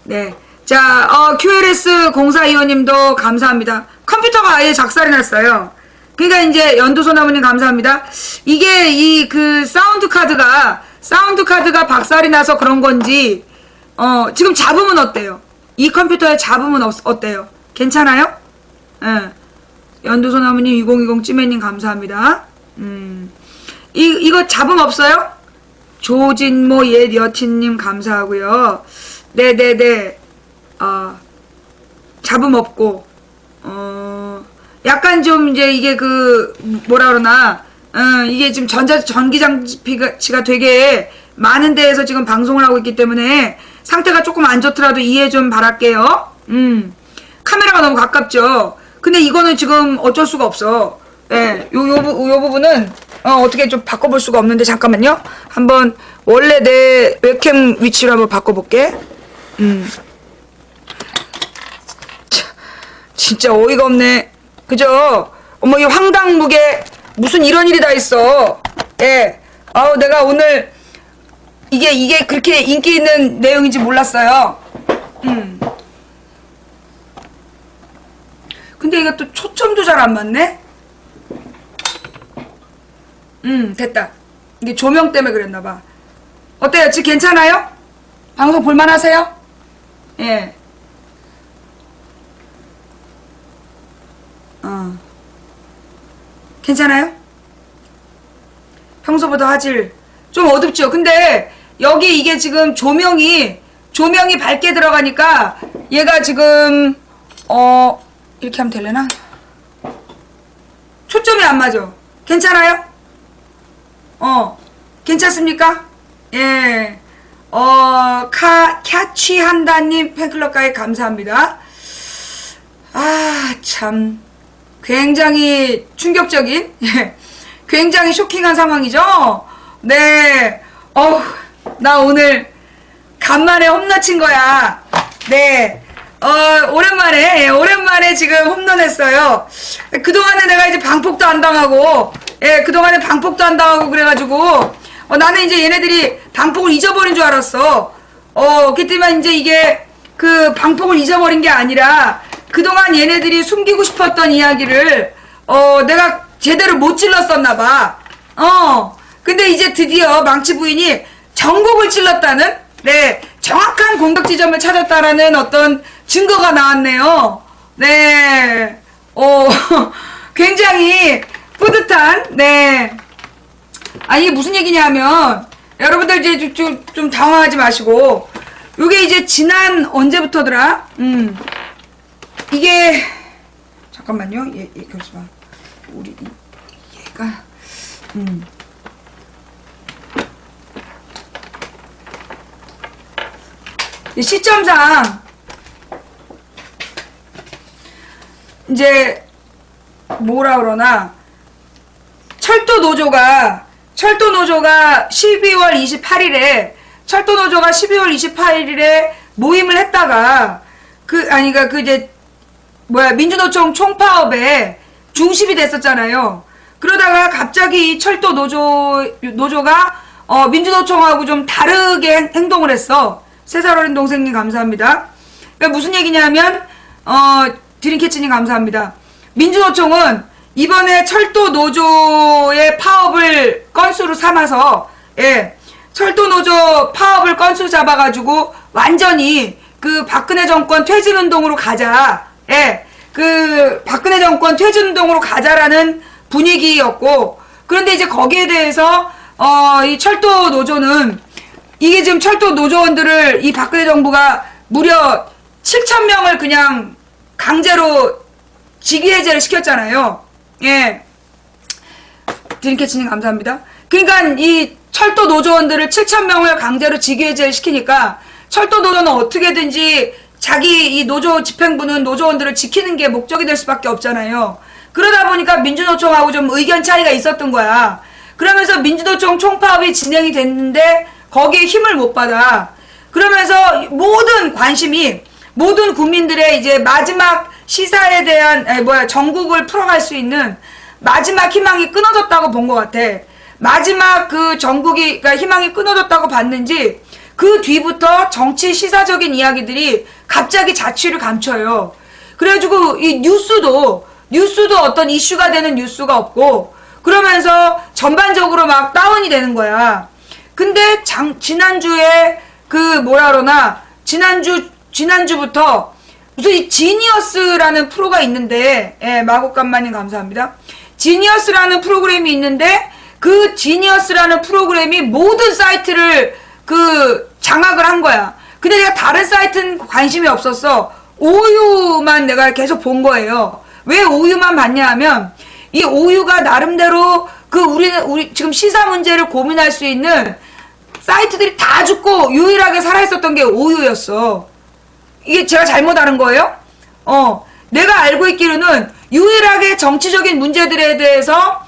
네. 자, QLS 0425님도 감사합니다. 컴퓨터가 아예 작살이 났어요. 그러니까 이제 연두소나무님 감사합니다. 이게 사운드 카드가 박살이 나서 그런 건지, 지금 잡음은 어때요? 이 컴퓨터의 잡음은 어때요? 괜찮아요? 예. 연두소나무님 2020 찌매님 감사합니다. 이거 잡음 없어요? 조진모 옛 여친님 감사하고요. 네네네. 잡음 없고, 약간 좀 이제 이게 뭐라 그러나, 이게 지금 전기장치가 되게 많은 데에서 지금 방송을 하고 있기 때문에 상태가 조금 안 좋더라도 이해 좀 바랄게요. 카메라가 너무 가깝죠? 근데 이거는 지금 어쩔 수가 없어. 예, 요 부분은, 어떻게 좀 바꿔볼 수가 없는데, 잠깐만요. 한번, 원래 내 웹캠 위치로 한번 바꿔볼게. 진짜 어이가 없네. 그죠? 어머, 이 황당무계, 무슨 이런 일이 다 있어. 예. 내가 오늘, 이게 그렇게 인기 있는 내용인지 몰랐어요. 근데 이거 또 초점도 잘 안 맞네? 됐다. 이게 조명 때문에 그랬나봐. 어때요? 지금 괜찮아요? 방송 볼만하세요? 예. 괜찮아요? 평소보다 화질 좀 어둡죠? 근데 여기 이게 지금 조명이 밝게 들어가니까 얘가 지금 이렇게 하면 되려나? 초점이 안 맞아. 괜찮아요? 괜찮습니까? 예. 캬취한다님 팬클럽 가입 감사합니다. 참. 굉장히 충격적인, 굉장히 쇼킹한 상황이죠? 네. 나 오늘 간만에 홈런 친 거야. 네. 오랜만에 지금 홈런했어요. 그동안에 내가 이제 방폭도 안 당하고, 그동안에 방폭도 안 당하고 그래가지고, 나는 이제 얘네들이 방폭을 잊어버린 줄 알았어. 그때만 이제 이게 방폭을 잊어버린 게 아니라, 그동안 얘네들이 숨기고 싶었던 이야기를, 내가 제대로 못 찔렀었나봐. 근데 이제 드디어 망치 부인이 전곡을 찔렀다는, 네, 정확한 공격 지점을 찾았다라는 어떤 증거가 나왔네요. 네, 굉장히 뿌듯한, 네. 이게 무슨 얘기냐면, 여러분들 이제 좀 당황하지 마시고, 요게 이제 지난 언제부터더라? 이게, 잠깐만요. 잠시만. 얘가, 시점상, 이제, 뭐라 그러나, 철도 노조가 12월 28일에 모임을 했다가, 민주노총 총파업에 중심이 됐었잖아요. 그러다가 갑자기 철도 노조가, 민주노총하고 좀 다르게 행동을 했어. 세살 어린 동생님 감사합니다. 그러니까 무슨 얘기냐면, 드림캐치님 감사합니다. 민주노총은 이번에 철도 노조의 파업을 건수로 삼아서, 예, 철도 노조 파업을 건수 잡아가지고 완전히 그 박근혜 정권 퇴진운동으로 가자, 예, 그 박근혜 정권 퇴진운동으로 가자라는 분위기였고, 그런데 이제 거기에 대해서 이 철도 노조는 이게 지금 철도 노조원들을 이 박근혜 정부가 무려 7,000명을 그냥 강제로 직위해제를 시켰잖아요. 예. 드림캐치님 감사합니다. 그러니까 이 철도 노조원들을 7,000명을 강제로 직위해제를 시키니까 철도 노조는 어떻게든지 자기 이 노조 집행부는 노조원들을 지키는 게 목적이 될 수밖에 없잖아요. 그러다 보니까 민주노총하고 좀 의견 차이가 있었던 거야. 그러면서 민주노총 총파업이 진행이 됐는데 거기에 힘을 못 받아. 그러면서 모든 관심이 모든 국민들의 이제 마지막 시사에 대한 전국을 풀어갈 수 있는 마지막 희망이 끊어졌다고 본 것 같아. 마지막 그 전국이 그러니까 희망이 끊어졌다고 봤는지 그 뒤부터 정치 시사적인 이야기들이 갑자기 자취를 감춰요. 그래가지고 이 뉴스도 어떤 이슈가 되는 뉴스가 없고 그러면서 전반적으로 막 다운이 되는 거야. 근데 지난주에 그 뭐라 그러나 지난주부터 무슨 이 지니어스라는 프로가 있는데, 예, 마곡간마님 감사합니다. 지니어스라는 프로그램이 있는데 그 지니어스라는 프로그램이 모든 사이트를 그 장악을 한 거야. 근데 내가 다른 사이트는 관심이 없었어. 오유만 내가 계속 본 거예요. 왜 오유만 봤냐 하면 이 오유가 나름대로 그 우리 지금 시사 문제를 고민할 수 있는 사이트들이 다 죽고 유일하게 살아있었던 게 오유였어. 이게 제가 잘못 아는 거예요? 내가 알고 있기로는 유일하게 정치적인 문제들에 대해서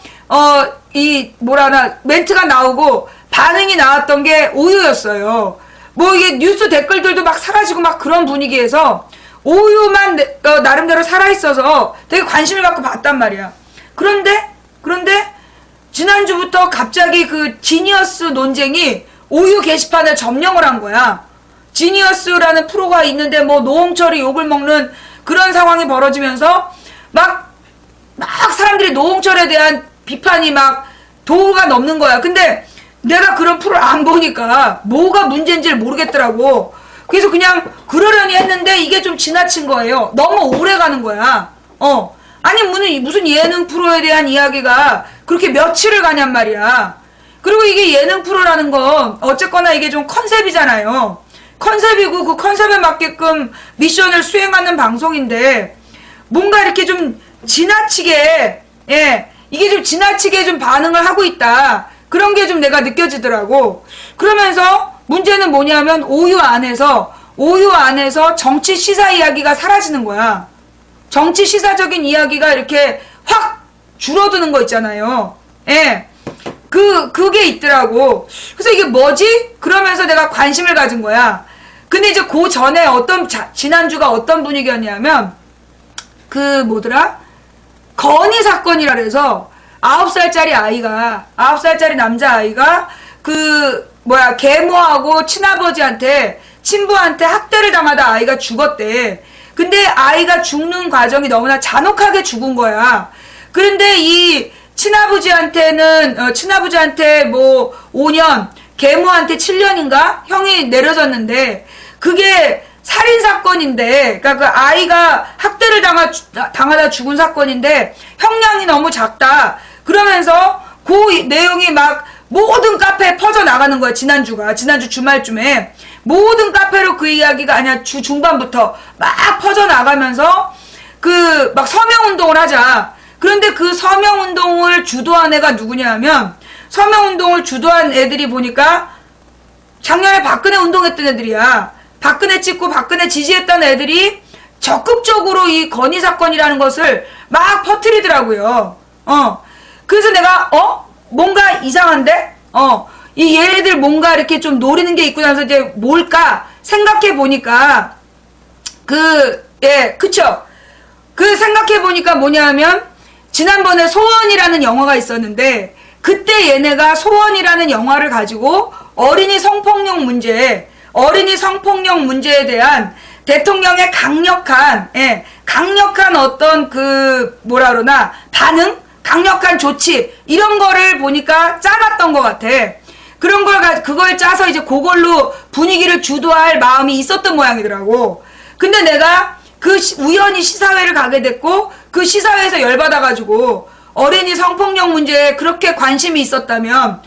멘트가 나오고 반응이 나왔던 게 오유였어요. 뭐 이게 뉴스 댓글들도 막 사라지고 막 그런 분위기에서 오유만 나름대로 살아있어서 되게 관심을 갖고 봤단 말이야. 그런데 지난주부터 갑자기 그 지니어스 논쟁이 오유 게시판을 점령을 한 거야. 지니어스라는 프로가 있는데 뭐 노홍철이 욕을 먹는 그런 상황이 벌어지면서 막 사람들이 노홍철에 대한 비판이 막 도가 넘는 거야. 근데 내가 그런 프로를 안 보니까 뭐가 문제인지를 모르겠더라고. 그래서 그냥 그러려니 했는데 이게 좀 지나친 거예요. 너무 오래 가는 거야. 아니 무슨 예능 프로에 대한 이야기가 그렇게 며칠을 가냔 말이야. 그리고 이게 예능 프로라는 건 어쨌거나 이게 좀 컨셉이잖아요. 컨셉이고 그 컨셉에 맞게끔 미션을 수행하는 방송인데 뭔가 이렇게 좀 지나치게 이게 좀 지나치게 좀 반응을 하고 있다. 그런 게 좀 내가 느껴지더라고. 그러면서 문제는 뭐냐면 오유 안에서 정치 시사 이야기가 사라지는 거야. 정치 시사적인 이야기가 이렇게 확 줄어드는 거 있잖아요. 예. 그게 있더라고. 그래서 이게 뭐지? 그러면서 내가 관심을 가진 거야. 근데 이제 그 전에 지난주가 어떤 분위기였냐면, 건희 사건이라 그래서 9살짜리 남자아이가 계모하고 친부한테 학대를 당하다 아이가 죽었대. 근데 아이가 죽는 과정이 너무나 잔혹하게 죽은 거야. 그런데 이 친아버지한테 뭐 5년, 계모한테 7년인가 형이 내려졌는데 그게 살인사건인데, 그러니까 그 아이가 학대를 당하다 죽은 사건인데 형량이 너무 작다. 그러면서 그 내용이 막 모든 카페에 퍼져나가는 거야. 지난주 주말쯤에 모든 카페로 그 이야기가 중반부터 막 퍼져나가면서 막 서명운동을 하자. 그런데 그 서명운동을 주도한 애가 누구냐 하면, 서명운동을 주도한 애들이 보니까 작년에 박근혜 운동했던 애들이야. 박근혜 찍고 박근혜 지지했던 애들이 적극적으로 이 건희 사건이라는 것을 막 퍼뜨리더라고요. 그래서 내가 뭔가 이상한데? 이 얘네들 뭔가 이렇게 좀 노리는 게 있고 나서 이제 뭘까 생각해 보니까 그쵸. 생각해 보니까 뭐냐 하면 지난번에 소원이라는 영화가 있었는데 그때 얘네가 소원이라는 영화를 가지고 어린이 성폭력 문제에 대한 대통령의 강력한 어떤 그 뭐라 그러나 반응, 강력한 조치 이런 거를 보니까 짜놨던 것 같아. 그런 그걸 짜서 이제 그걸로 분위기를 주도할 마음이 있었던 모양이더라고. 근데 내가 우연히 시사회를 가게 됐고 그 시사회에서 열받아가지고 어린이 성폭력 문제에 그렇게 관심이 있었다면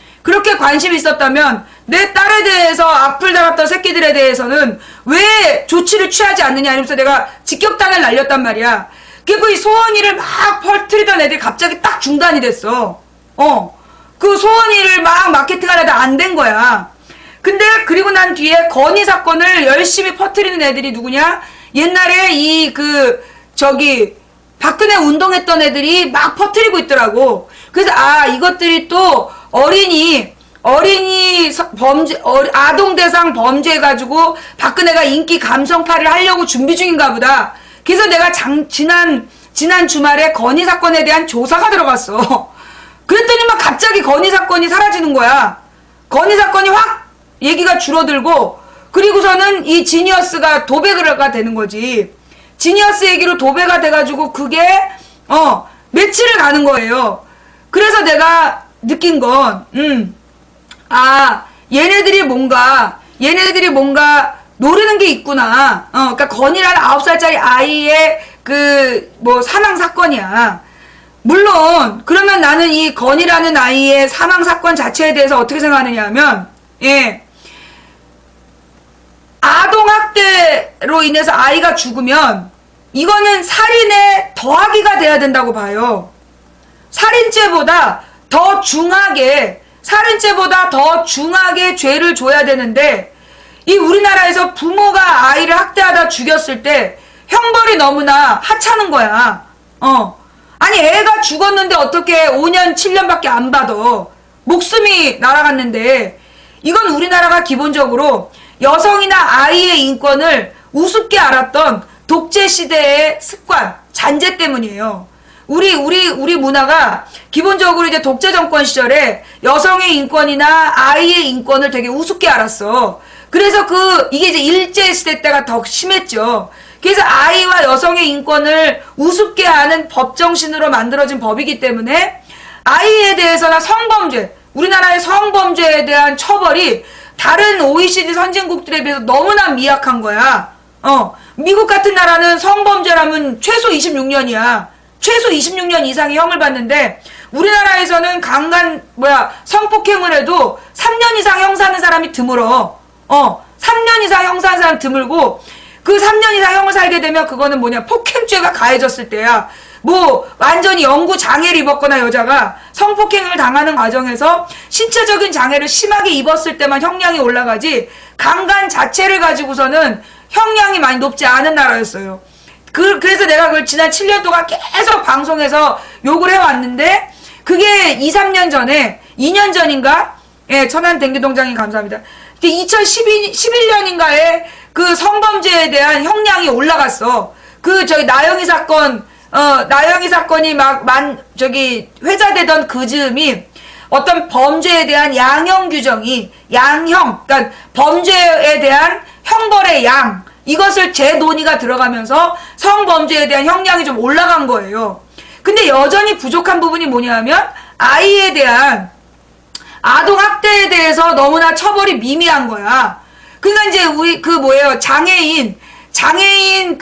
내 딸에 대해서 악플 달았던 새끼들에 대해서는 왜 조치를 취하지 않느냐 이러면서 내가 직격탄을 날렸단 말이야. 그리고 이 소원이를 막 퍼뜨리던 애들이 갑자기 딱 중단이 됐어. 그 소원이를 막 마케팅하려다 안 된 거야. 근데 그리고 난 뒤에 건의 사건을 열심히 퍼뜨리는 애들이 누구냐? 옛날에 박근혜 운동했던 애들이 막 퍼뜨리고 있더라고. 그래서 이것들이 또 어린이 범죄, 아동 대상 범죄 가지고 박근혜가 인기 감성파를 하려고 준비 중인가 보다. 그래서 내가 지난 주말에 건의 사건에 대한 조사가 들어갔어. 그랬더니 막 갑자기 건의 사건이 사라지는 거야. 건의 사건이 확 얘기가 줄어들고, 그리고서는 이 지니어스가 도배가 되는 거지. 지니어스 얘기로 도배가 돼가지고 그게 며칠을 가는 거예요. 그래서 내가 느낀 건 얘네들이 뭔가 노리는 게 있구나. 그러니까 건이라는 9살짜리 아이의 사망 사건이야. 물론 그러면 나는 이 건이라는 아이의 사망 사건 자체에 대해서 어떻게 생각하느냐 하면, 아동학대로 인해서 아이가 죽으면 이거는 살인의 더하기가 돼야 된다고 봐요. 살인죄보다 더 중하게 죄를 줘야 되는데, 이 우리나라에서 부모가 아이를 학대하다 죽였을 때 형벌이 너무나 하찮은 거야. 아니 애가 죽었는데 어떻게 5년 7년밖에 안 받아. 목숨이 날아갔는데. 이건 우리나라가 기본적으로 여성이나 아이의 인권을 우습게 알았던 독재시대의 습관, 잔재 때문이에요. 우리 문화가 기본적으로 이제 독재 정권 시절에 여성의 인권이나 아이의 인권을 되게 우습게 알았어. 그래서 이게 이제 일제시대 때가 더 심했죠. 그래서 아이와 여성의 인권을 우습게 아는 법정신으로 만들어진 법이기 때문에 아이에 대해서나 성범죄, 우리나라의 성범죄에 대한 처벌이 다른 OECD 선진국들에 비해서 너무나 미약한 거야. 미국 같은 나라는 성범죄라면 최소 26년이야. 최소 26년 이상의 형을 받는데, 우리나라에서는 성폭행을 해도 3년 이상 형 사는 사람이 드물어. 3년 이상 형 사는 사람 드물고, 그 3년 이상 형을 살게 되면 그거는 폭행죄가 가해졌을 때야. 완전히 영구 장애를 입었거나 여자가 성폭행을 당하는 과정에서 신체적인 장애를 심하게 입었을 때만 형량이 올라가지, 강간 자체를 가지고서는 형량이 많이 높지 않은 나라였어요. 그래서 내가 그걸 지난 7년 동안 계속 방송에서 욕을 해왔는데, 그게 2, 3년 전에, 2년 전인가? 천안 댕기동장님 감사합니다. 2011년인가에 그 성범죄에 대한 형량이 올라갔어. 나영이 사건이 회자되던 그 즈음이 어떤 범죄에 대한 양형 규정이, 그러니까 범죄에 대한 형벌의 양, 이것을 재논의가 들어가면서 성범죄에 대한 형량이 좀 올라간 거예요. 근데 여전히 부족한 부분이 뭐냐면, 아이에 대한 아동학대에 대해서 너무나 처벌이 미미한 거야. 그러니까 이제 장애인 장애인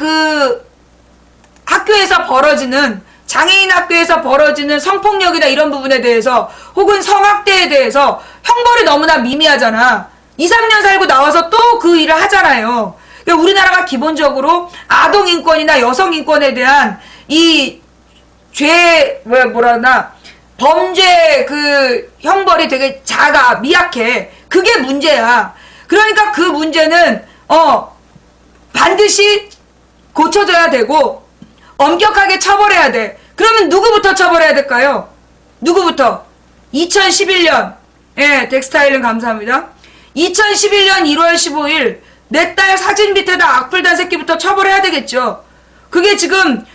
학교에서 벌어지는 성폭력이나 이런 부분에 대해서, 혹은 성학대에 대해서 형벌이 너무나 미미하잖아. 2, 3년 살고 나와서 또 그 일을 하잖아요. 그러니까 우리나라가 기본적으로 아동인권이나 여성인권에 대한 이 범죄 형벌이 되게 작아, 미약해. 그게 문제야. 그러니까 그 문제는 반드시 고쳐져야 되고 엄격하게 처벌해야 돼. 그러면 누구부터 처벌해야 될까요? 누구부터? 2011년 덱스타일은 감사합니다. 2011년 1월 15일 내 딸 사진 밑에다 악플단 새끼부터 처벌해야 되겠죠. 그게 지금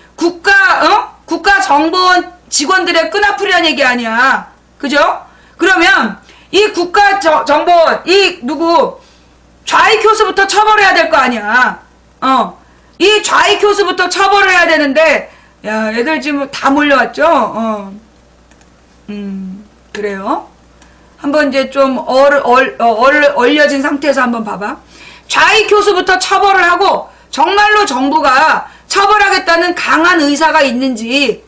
국가정보원 직원들의 끈아풀이란 얘기 아니야. 그죠? 그러면 이 국가정보원 좌익 교수부터 처벌해야 될 거 아니야. 이 좌익 교수부터 처벌을 해야 되는데, 야, 애들 지금 다 몰려왔죠? 그래요. 한번 이제 좀 얼려진 상태에서 한번 봐봐. 좌익 교수부터 처벌을 하고, 정말로 정부가 처벌하겠다는 강한 의사가 있는지,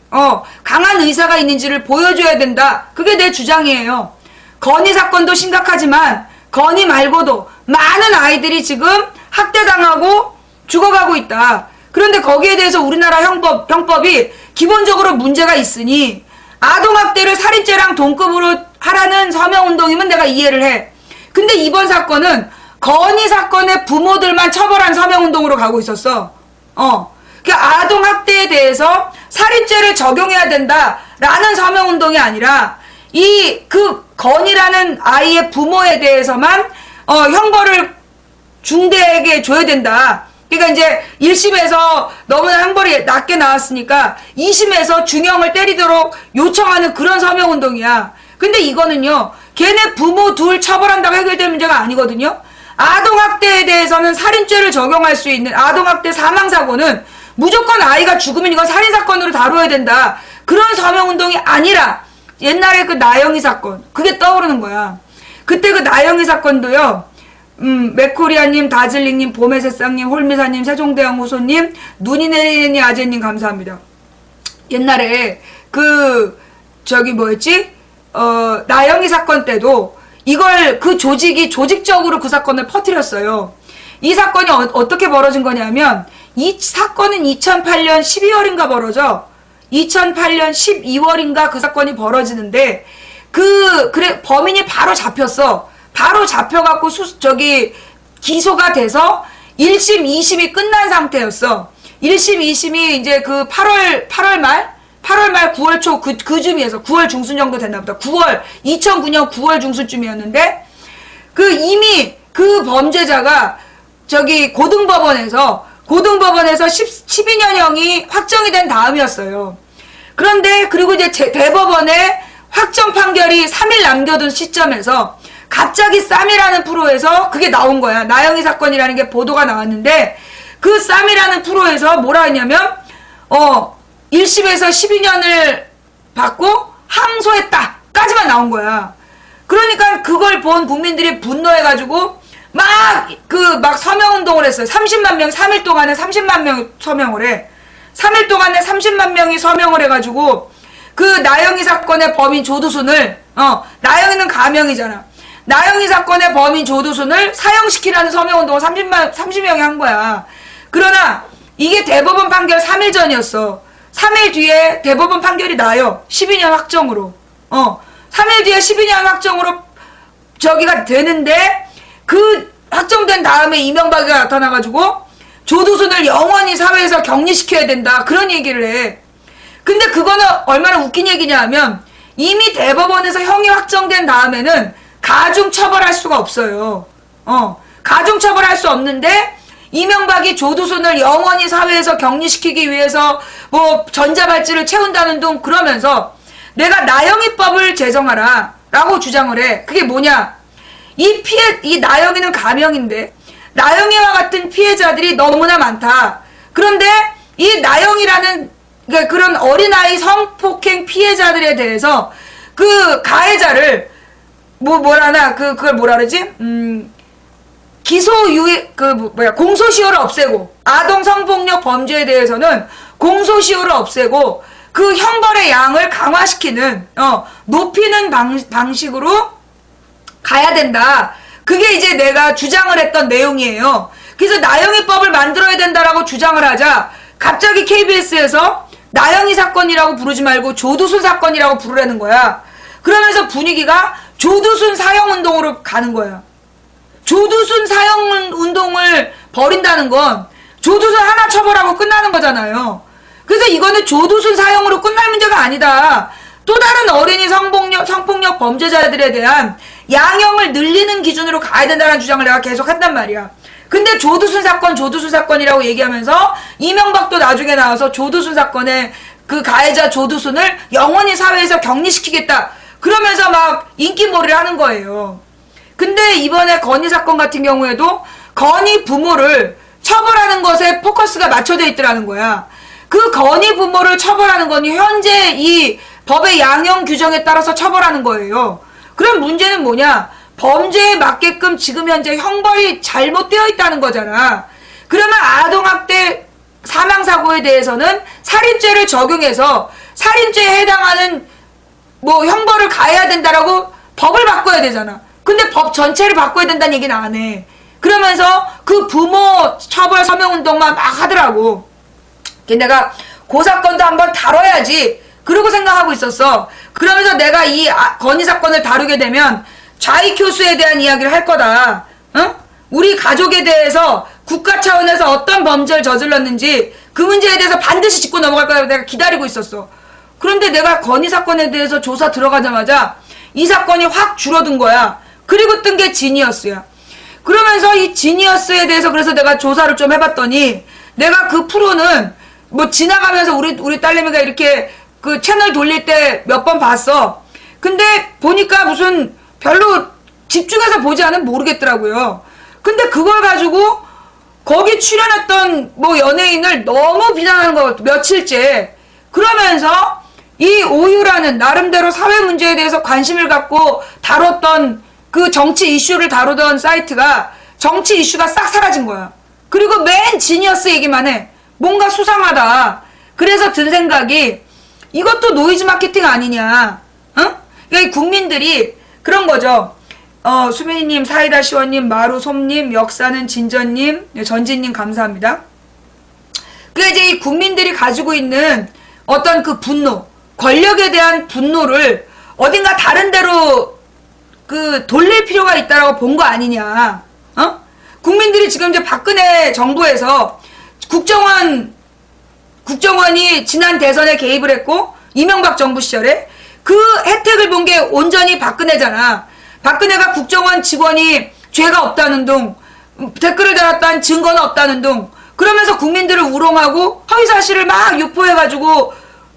강한 의사가 있는지를 보여줘야 된다. 그게 내 주장이에요. 건희 사건도 심각하지만, 건희 말고도 많은 아이들이 지금 학대당하고 죽어가고 있다. 그런데 거기에 대해서 우리나라 형법이 기본적으로 문제가 있으니, 아동학대를 살인죄랑 동급으로 하라는 서명운동이면 내가 이해를 해. 근데 이번 사건은 건희 사건의 부모들만 처벌한 서명운동으로 가고 있었어. 그러니까 아동학대에 대해서 살인죄를 적용해야 된다라는 서명운동이 아니라 그 건희라는 아이의 부모에 대해서만 형벌을 중대하게 줘야 된다. 그러니까 이제 1심에서 너무나 형벌이 낮게 나왔으니까 2심에서 중형을 때리도록 요청하는 그런 서명운동이야. 근데 이거는요, 걔네 부모 둘 처벌한다고 해결될 문제가 아니거든요. 아동학대에 대해서는 살인죄를 적용할 수 있는 아동학대 사망사고는 무조건 아이가 죽으면 이건 살인사건으로 다뤄야 된다. 그런 서명운동이 아니라 옛날에 그 나영희 사건, 그게 떠오르는 거야. 그때 그 나영희 사건도요, 맥코리아님, 다즐링님, 봄의 새싹님, 홀미사님, 세종대왕 후손님, 눈이 내리니 아재님 감사합니다. 옛날에 나영희 사건 때도 이걸 그 조직이 조직적으로 그 사건을 퍼뜨렸어요. 이 사건이 어떻게 벌어진 거냐면, 이 사건은 2008년 12월인가 벌어져. 2008년 12월인가 그 사건이 벌어지는데, 범인이 바로 잡혔어. 바로 잡혀갖고 기소가 돼서 1심, 2심이 끝난 상태였어. 1심, 2심이 이제 그 8월 말 9월 초 그쯤이어서 9월 중순 정도 됐나 보다. 2009년 9월 중순쯤이었는데, 이미 그 범죄자가 고등법원에서 12년형이 확정이 된 다음이었어요. 그런데 그리고 이제 대법원의 확정 판결이 3일 남겨둔 시점에서 갑자기 쌈이라는 프로에서 그게 나온 거야. 나영희 사건이라는 게 보도가 나왔는데, 그 쌈이라는 프로에서 뭐라 했냐면 1심에서 12년을 받고 항소했다 까지만 나온 거야. 그러니까 그걸 본 국민들이 분노해가지고 막 서명운동을 했어요. 30만 명, 3일 동안에 30만 명이 서명을 해. 3일 동안에 30만 명이 서명을 해가지고 그 나영희 사건의 범인 조두순을, 나영희는 가명이잖아. 나영희 사건의 범인 조두순을 사형시키라는 서명운동을 30명이 한 거야. 그러나 이게 대법원 판결 3일 전이었어. 3일 뒤에 대법원 판결이 나요. 12년 확정으로. 3일 뒤에 12년 확정으로 저기가 되는데, 그 확정된 다음에 이명박이 나타나가지고 조두순을 영원히 사회에서 격리시켜야 된다. 그런 얘기를 해. 근데 그거는 얼마나 웃긴 얘기냐 하면, 이미 대법원에서 형이 확정된 다음에는 가중 처벌할 수가 없어요. 가중 처벌할 수 없는데, 이명박이 조두순을 영원히 사회에서 격리시키기 위해서 뭐 전자발찌를 채운다는 둥 그러면서 내가 나영희법을 제정하라 라고 주장을 해. 그게 뭐냐? 이 나영희는 가명인데 나영희와 같은 피해자들이 너무나 많다. 그런데 이 나영희라는 그런 어린아이 성폭행 피해자들에 대해서 그 가해자를 그걸 뭐라 그러지? 공소시효를 없애고, 아동 성폭력 범죄에 대해서는 공소시효를 없애고 그 형벌의 양을 강화시키는, 높이는 방식으로 가야 된다. 그게 이제 내가 주장을 했던 내용이에요. 그래서 나영희법을 만들어야 된다라고 주장을 하자 갑자기 KBS에서 나영희 사건이라고 부르지 말고 조두순 사건이라고 부르라는 거야. 그러면서 분위기가 조두순 사형운동으로 가는 거야. 조두순 사형운동을 벌인다는 건 조두순 하나 처벌하고 끝나는 거잖아요. 그래서 이거는 조두순 사형으로 끝날 문제가 아니다. 또 다른 어린이 성폭력 범죄자들에 대한 양형을 늘리는 기준으로 가야 된다는 주장을 내가 계속 한단 말이야. 근데 조두순 사건이라고 얘기하면서 이명박도 나중에 나와서 조두순 사건의 그 가해자 조두순을 영원히 사회에서 격리시키겠다. 그러면서 막 인기몰이를 하는 거예요. 근데 이번에 건희 사건 같은 경우에도 건희 부모를 처벌하는 것에 포커스가 맞춰져 있더라는 거야. 그 건의 부모를 처벌하는 건 현재 이 법의 양형 규정에 따라서 처벌하는 거예요. 그럼 문제는 뭐냐? 범죄에 맞게끔 지금 현재 형벌이 잘못되어 있다는 거잖아. 그러면 아동학대 사망사고에 대해서는 살인죄를 적용해서 살인죄에 해당하는 뭐 형벌을 가해야 된다라고 법을 바꿔야 되잖아. 근데 법 전체를 바꿔야 된다는 얘기는 안 해. 그러면서 그 부모 처벌 서명운동만 막 하더라고. 내가 그 사건도 한번 다뤄야지 그러고 생각하고 있었어. 그러면서 내가 이 건의 사건을 다루게 되면 좌익교수에 대한 이야기를 할 거다. 응? 우리 가족에 대해서 국가 차원에서 어떤 범죄를 저질렀는지 그 문제에 대해서 반드시 짚고 넘어갈 거라고 내가 기다리고 있었어. 그런데 내가 건의 사건에 대해서 조사 들어가자마자 이 사건이 확 줄어든 거야. 그리고 뜬 게 지니어스야. 그러면서 이 지니어스에 대해서 그래서 내가 조사를 좀 해봤더니 내가 그 프로는 뭐 지나가면서 우리 딸내미가 이렇게 그 채널 돌릴 때 몇 번 봤어. 근데 보니까 무슨 별로 집중해서 보지 않으면 모르겠더라고요. 근데 그걸 가지고 거기 출연했던 뭐 연예인을 너무 비난하는 거 며칠째. 그러면서 이 오유라는 나름대로 사회 문제에 대해서 관심을 갖고 다뤘던 그 정치 이슈를 다루던 사이트가 정치 이슈가 싹 사라진 거야. 그리고 맨 지니어스 얘기만 해. 뭔가 수상하다. 그래서 든 생각이 이것도 노이즈 마케팅 아니냐. 응? 그러니까 국민들이 그런 거죠. 수민이님, 사이다 시원님, 마루 솜님, 역사는 진전님, 전진님 감사합니다. 그게 이제 이 국민들이 가지고 있는 어떤 그 분노, 권력에 대한 분노를 어딘가 다른 데로 그 돌릴 필요가 있다라고 본 거 아니냐. 국민들이 지금 이제 박근혜 정부에서 국정원이 지난 대선에 개입을 했고 이명박 정부 시절에 그 혜택을 본 게 온전히 박근혜잖아. 박근혜가 국정원 직원이 죄가 없다는 둥, 댓글을 달았다는 증거는 없다는 둥, 그러면서 국민들을 우롱하고 허위사실을 막 유포해가지고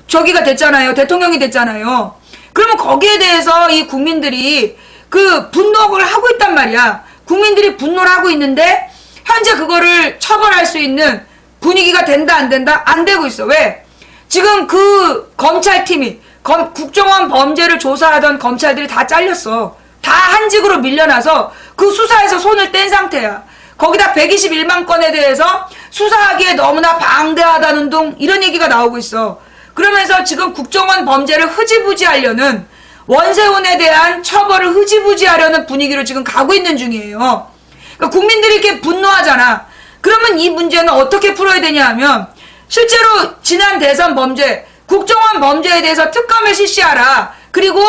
저기가 됐잖아요. 대통령이 됐잖아요. 그러면 거기에 대해서 이 국민들이 그 분노를 하고 있단 말이야. 국민들이 분노를 하고 있는데 현재 그거를 처벌할 수 있는 분위기가 된다 안 된다? 안 되고 있어. 왜? 지금 그 검찰팀이 국정원 범죄를 조사하던 검찰들이 다 잘렸어. 다 한직으로 밀려나서 그 수사에서 손을 뗀 상태야. 거기다 121만 건에 대해서 수사하기에 너무나 방대하다는 둥 이런 얘기가 나오고 있어. 그러면서 지금 국정원 범죄를 흐지부지하려는 원세훈에 대한 처벌을 흐지부지하려는 분위기로 지금 가고 있는 중이에요. 그러니까 국민들이 이렇게 분노하잖아. 그러면 이 문제는 어떻게 풀어야 되냐 하면 실제로 지난 대선 범죄, 국정원 범죄에 대해서 특검을 실시하라. 그리고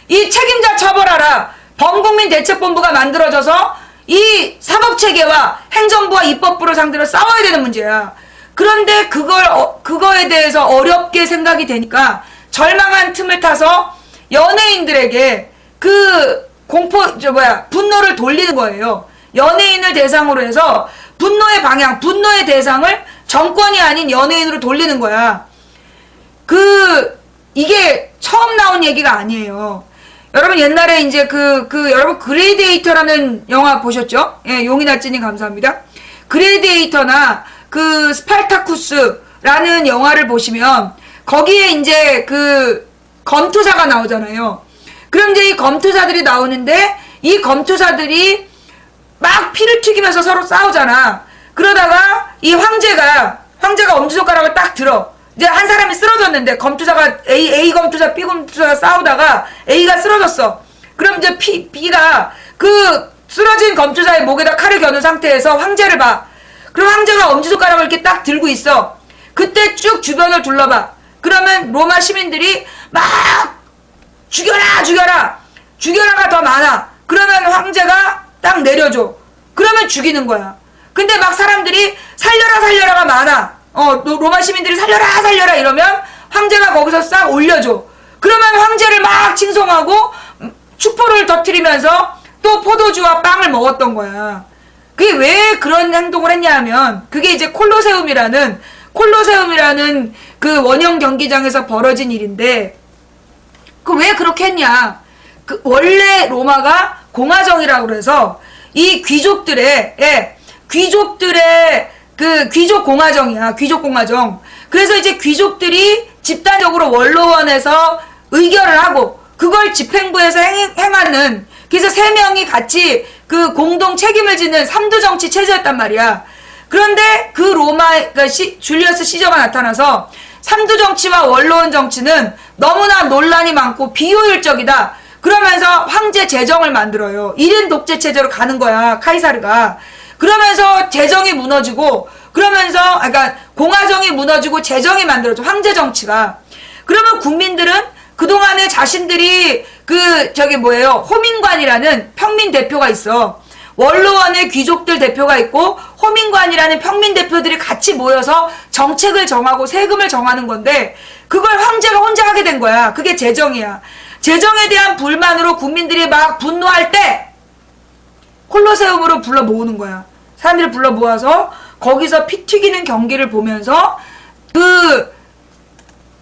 이 책임자 처벌하라. 범국민 대책본부가 만들어져서 이 사법체계와 행정부와 입법부를 상대로 싸워야 되는 문제야. 그런데 그거에 대해서 어렵게 생각이 되니까 절망한 틈을 타서 연예인들에게 그 분노를 돌리는 거예요. 연예인을 대상으로 해서 분노의 방향, 분노의 대상을 정권이 아닌 연예인으로 돌리는 거야. 이게 처음 나온 얘기가 아니에요. 여러분 옛날에 이제 여러분 그레디에이터라는 영화 보셨죠? 예, 용이나찌님 감사합니다. 그레디에이터나 그 스파르타쿠스라는 영화를 보시면 거기에 이제 그 검투사가 나오잖아요. 그럼 이제 이 검투사들이 나오는데 이 검투사들이 막 피를 튀기면서 서로 싸우잖아. 그러다가 이 황제가 엄지손가락을 딱 들어. 이제 한 사람이 쓰러졌는데 검투사가 A 검투사, B 검투사가 싸우다가 A가 쓰러졌어. 그럼 이제 B가 그 쓰러진 검투사의 목에다 칼을 겨눈 상태에서 황제를 봐. 그럼 황제가 엄지손가락을 이렇게 딱 들고 있어. 그때 쭉 주변을 둘러봐. 그러면 로마 시민들이 막 죽여라가 더 많아. 그러면 황제가 딱 내려줘. 그러면 죽이는 거야. 근데 막 사람들이 살려라가 많아. 로마 시민들이 살려라 이러면 황제가 거기서 싹 올려줘. 그러면 황제를 막 칭송하고 축포를 터뜨리면서 또 포도주와 빵을 먹었던 거야. 그게 왜 그런 행동을 했냐 하면 그게 이제 콜로세움이라는 그 원형 경기장에서 벌어진 일인데 왜 그렇게 했냐. 원래 로마가 공화정이라고 그래서 이 귀족들의 그 귀족 공화정이야. 귀족 공화정. 그래서 이제 귀족들이 집단적으로 원로원에서 의결을 하고 그걸 집행부에서 행하는, 그래서 세 명이 같이 그 공동 책임을 지는 삼두정치 체제였단 말이야. 그런데 그 로마, 그러니까 줄리어스 시저가 나타나서 삼두정치와 원로원 정치는 너무나 논란이 많고 비효율적이다. 그러면서 황제 제정을 만들어요. 1인 독재 체제로 가는 거야, 카이사르가. 그러면서 제정이 무너지고, 그러면서, 그러니까 공화정이 무너지고 제정이 만들어져, 황제 정치가. 그러면 국민들은 그동안에 자신들이 호민관이라는 평민 대표가 있어. 원로원의 귀족들 대표가 있고 호민관이라는 평민 대표들이 같이 모여서 정책을 정하고 세금을 정하는 건데 그걸 황제가 혼자 하게 된 거야. 그게 제정이야. 제정에 대한 불만으로 국민들이 막 분노할 때 콜로세움으로 불러 모으는 거야. 사람들을 불러 모아서 거기서 피 튀기는 경기를 보면서 그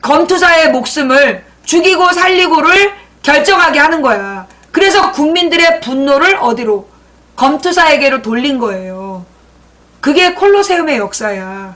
검투사의 목숨을 죽이고 살리고를 결정하게 하는 거야. 그래서 국민들의 분노를 어디로? 검투사에게로 돌린 거예요. 그게 콜로세움의 역사야.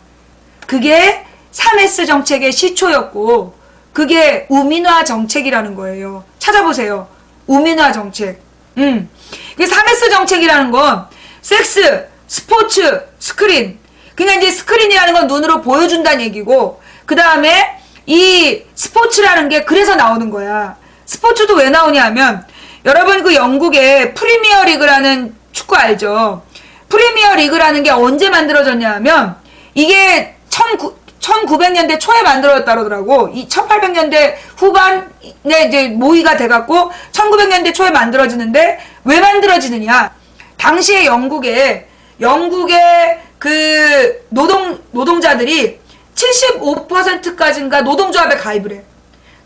그게 3S 정책의 시초였고 그게 우민화 정책이라는 거예요. 찾아보세요. 우민화 정책. 3S 정책이라는 건 섹스, 스포츠, 스크린. 그러니까 이제 스크린이라는 건 눈으로 보여준다는 얘기고 그 다음에 이 스포츠라는 게 그래서 나오는 거야. 스포츠도 왜 나오냐 하면 여러분 그 영국의 프리미어 리그라는 축구 알죠? 프리미어 리그라는 게 언제 만들어졌냐 하면 이게 1900년대 초에 만들어졌다 그러더라고. 이 1800년대 후반에 이제 모의가 돼갖고 1900년대 초에 만들어지는데 왜 만들어지느냐? 당시에 영국의 그 노동자들이 75%까지인가 노동조합에 가입을 해.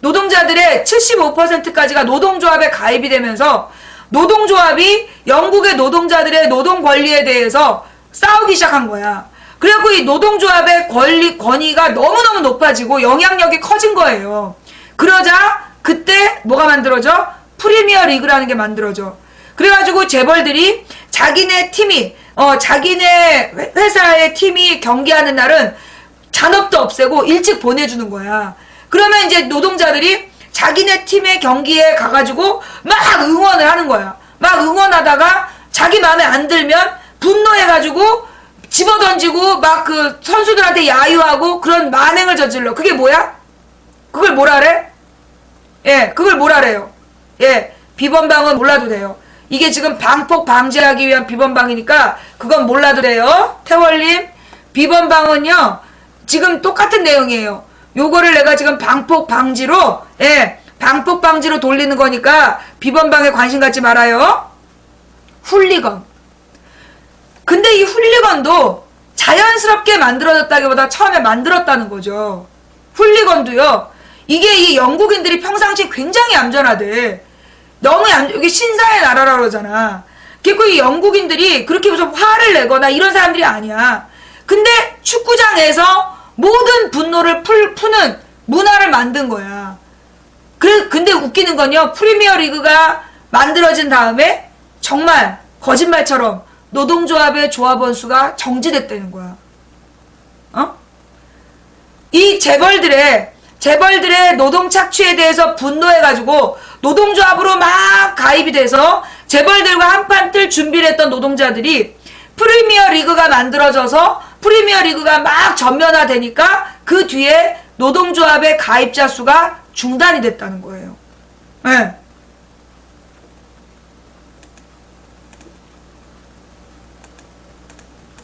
노동자들의 75%까지가 노동조합에 가입이 되면서 노동조합이 영국의 노동자들의 노동 권리에 대해서 싸우기 시작한 거야. 그래갖고 이 노동조합의 권위가 너무너무 높아지고 영향력이 커진 거예요. 그러자 그때 뭐가 만들어져? 프리미어 리그라는 게 만들어져. 그래가지고 재벌들이 자기네 팀이 자기네 회사의 팀이 경기하는 날은 잔업도 없애고 일찍 보내주는 거야. 그러면 이제 노동자들이 자기네 팀의 경기에 가가지고 막 응원을 하는 거야. 막 응원하다가 자기 마음에 안 들면 분노해가지고 집어던지고 막 그 선수들한테 야유하고 그런 만행을 저질러. 그게 뭐야? 그걸 뭐라 그래? 예, 그걸 뭐라 그래요? 예, 비번방은 몰라도 돼요. 이게 지금 방폭 방지하기 위한 비번방이니까 그건 몰라도 돼요. 태월님, 비번방은요 지금 똑같은 내용이에요. 요거를 내가 지금 방폭 방지로, 예, 방폭 방지로 돌리는 거니까 비번방에 관심 갖지 말아요. 훌리건. 근데 이 훌리건도 자연스럽게 만들어졌다기보다 처음에 만들었다는 거죠. 훌리건도요. 이게 이 영국인들이 평상시 굉장히 얌전하대. 너무 이게 신사의 나라라 그러잖아. 그리고 이 영국인들이 그렇게 무슨 화를 내거나 이런 사람들이 아니야. 근데 축구장에서 모든 분노를 푸는 문화를 만든 거야. 근데 웃기는 건요. 프리미어 리그가 만들어진 다음에 정말 거짓말처럼 노동조합의 조합원 수가 정지됐다는 거야. 이 재벌들의 노동 착취에 대해서 분노해가지고 노동조합으로 막 가입이 돼서 재벌들과 한판 뜰 준비를 했던 노동자들이 프리미어 리그가 만들어져서 프리미어 리그가 막 전면화되니까 그 뒤에 노동조합의 가입자 수가 중단이 됐다는 거예요. 네.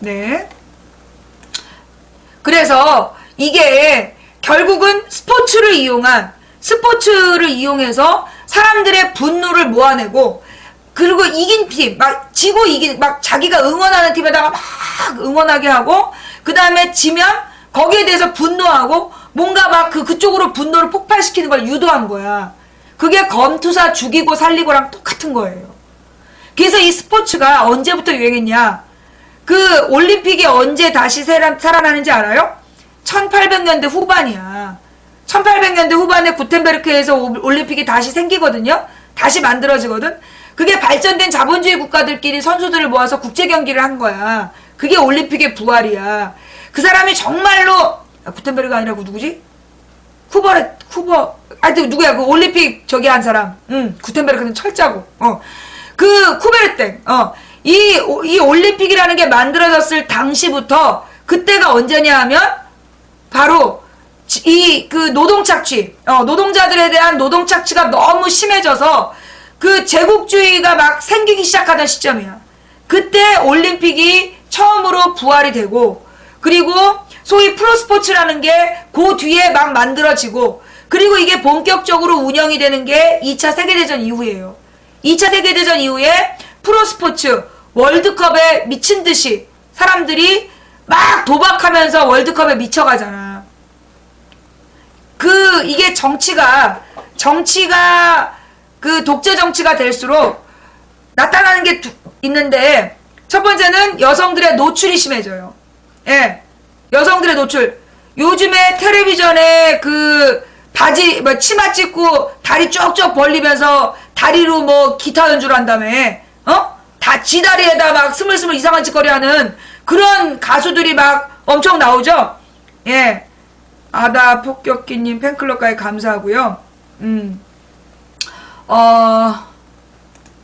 네. 그래서 이게 결국은 스포츠를 이용해서 사람들의 분노를 모아내고 그리고 이긴 팀, 막 지고 막 자기가 응원하는 팀에다가 막 응원하게 하고 그 다음에 지면 거기에 대해서 분노하고 뭔가 막 그쪽으로 분노를 폭발시키는 걸 유도한 거야. 그게 검투사 죽이고 살리고랑 똑같은 거예요. 그래서 이 스포츠가 언제부터 유행했냐? 그 올림픽이 언제 다시 살아나는지 알아요? 1800년대 후반이야. 1800년대 후반에 구텐베르크에서 올림픽이 다시 생기거든요. 다시 만들어지거든. 그게 발전된 자본주의 국가들끼리 선수들을 모아서 국제 경기를 한 거야. 그게 올림픽의 부활이야. 그 사람이 정말로 구텐베르가 아니라 누구지? 하여튼 누구야? 그 올림픽 저기 한 사람. 구텐베르크는 철자고. 그 쿠베르땡. 이 올림픽이라는 게 만들어졌을 당시부터 그때가 언제냐 하면 바로 그 노동착취, 노동자들에 대한 노동착취가 너무 심해져서 그 제국주의가 막 생기기 시작하던 시점이야. 그때 올림픽이 처음으로 부활이 되고, 그리고 소위 프로스포츠라는 게 그 뒤에 막 만들어지고, 그리고 이게 본격적으로 운영이 되는 게 2차 세계대전 이후예요. 2차 세계대전 이후에 프로스포츠 월드컵에 미친 듯이 사람들이 막 도박하면서 월드컵에 미쳐가잖아. 이게 정치가 그 독재 정치가 될수록 나타나는 게 있는데, 첫 번째는 여성들의 노출이 심해져요. 예. 여성들의 노출. 요즘에 텔레비전에 그 바지, 치마 찍고 다리 쪽쪽 벌리면서 다리로 뭐 기타 연주를 한다며. 다 지 다리에다 막 스물스물 이상한 짓거리 하는 그런 가수들이 막 엄청 나오죠? 예. 아다 폭격기님 팬클럽까지 감사하고요.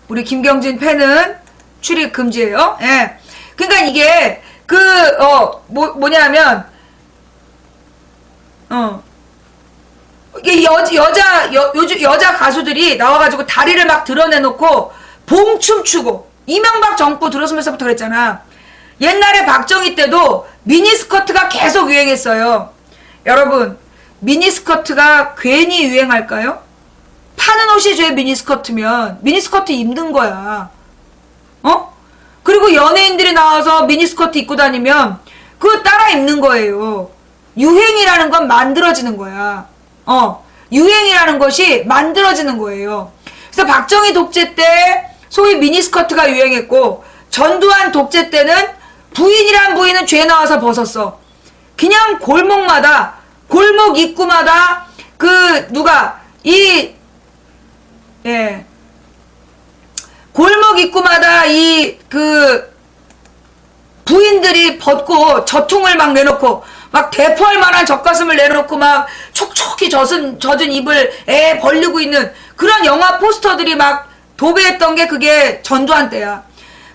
우리 김경진 팬은 출입 금지예요. 예. 그러니까 이게 뭐냐면 이게 요즘 여자 가수들이 나와가지고 다리를 막 드러내놓고 봉춤 추고, 이명박 정부 들어서면서부터 그랬잖아. 옛날에 박정희 때도 미니스커트가 계속 유행했어요. 여러분, 미니스커트가 괜히 유행할까요? 파는 옷이 제 미니스커트면 미니스커트 입는 거야. 그리고 연예인들이 나와서 미니스커트 입고 다니면 그거 따라 입는 거예요. 유행이라는 건 만들어지는 거야. 유행이라는 것이 만들어지는 거예요. 그래서 박정희 독재 때 소위 미니스커트가 유행했고, 전두환 독재 때는 부인은 죄 나와서 벗었어. 그냥 골목 입구마다 골목 입구마다 부인들이 벗고 저퉁을 막 내놓고, 막 대포할 만한 젖가슴을 내놓고 막 촉촉히 젖은 입을 벌리고 있는 그런 영화 포스터들이 막 도배했던 게 그게 전두환 때야.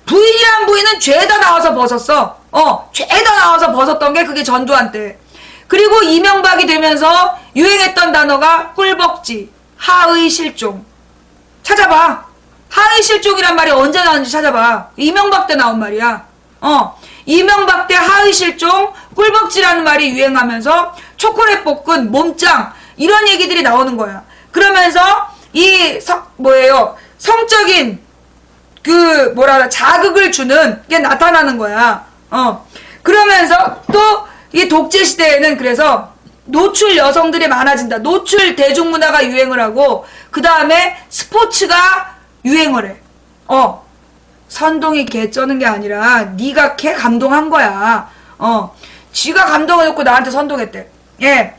부인은 죄다 나와서 벗었어. 죄다 나와서 벗었던 게 그게 전두환 때. 그리고 이명박이 되면서 유행했던 단어가 꿀벅지, 하의 실종. 찾아봐. 하의 실종이란 말이 언제 나왔는지 찾아봐. 이명박 때 나온 말이야. 이명박 때 하의 실종, 꿀벅지라는 말이 유행하면서 초콜릿 볶은, 몸짱, 이런 얘기들이 나오는 거야. 그러면서 성적인 자극을 주는 게 나타나는 거야. 그러면서 또 이 독재 시대에는 그래서 노출 여성들이 많아진다. 노출 대중문화가 유행을 하고, 그 다음에 스포츠가 유행을 해. 선동이 개 쩌는 게 아니라 네가 걔 감동한 거야. 지가 감동해놓고 나한테 선동했대. 예.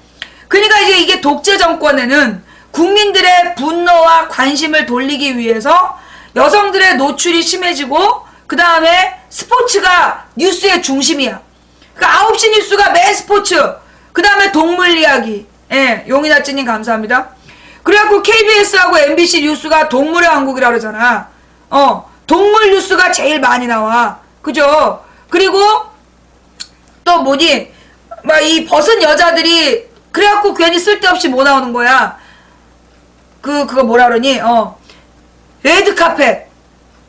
그러니까 이게 독재 정권에는 국민들의 분노와 관심을 돌리기 위해서 여성들의 노출이 심해지고, 그 다음에 스포츠가 뉴스의 중심이야. 그러니까 9시 뉴스가 매 스포츠, 그 다음에 동물 이야기. 예, 용이나찌님 감사합니다. 그래갖고 KBS하고 MBC 뉴스가 동물의 왕국이라고 그러잖아. 동물 뉴스가 제일 많이 나와. 그죠? 그리고 또 이 벗은 여자들이, 그래갖고 괜히 쓸데없이 뭐 나오는 거야. 그거 뭐라 그러니? 레드카펫.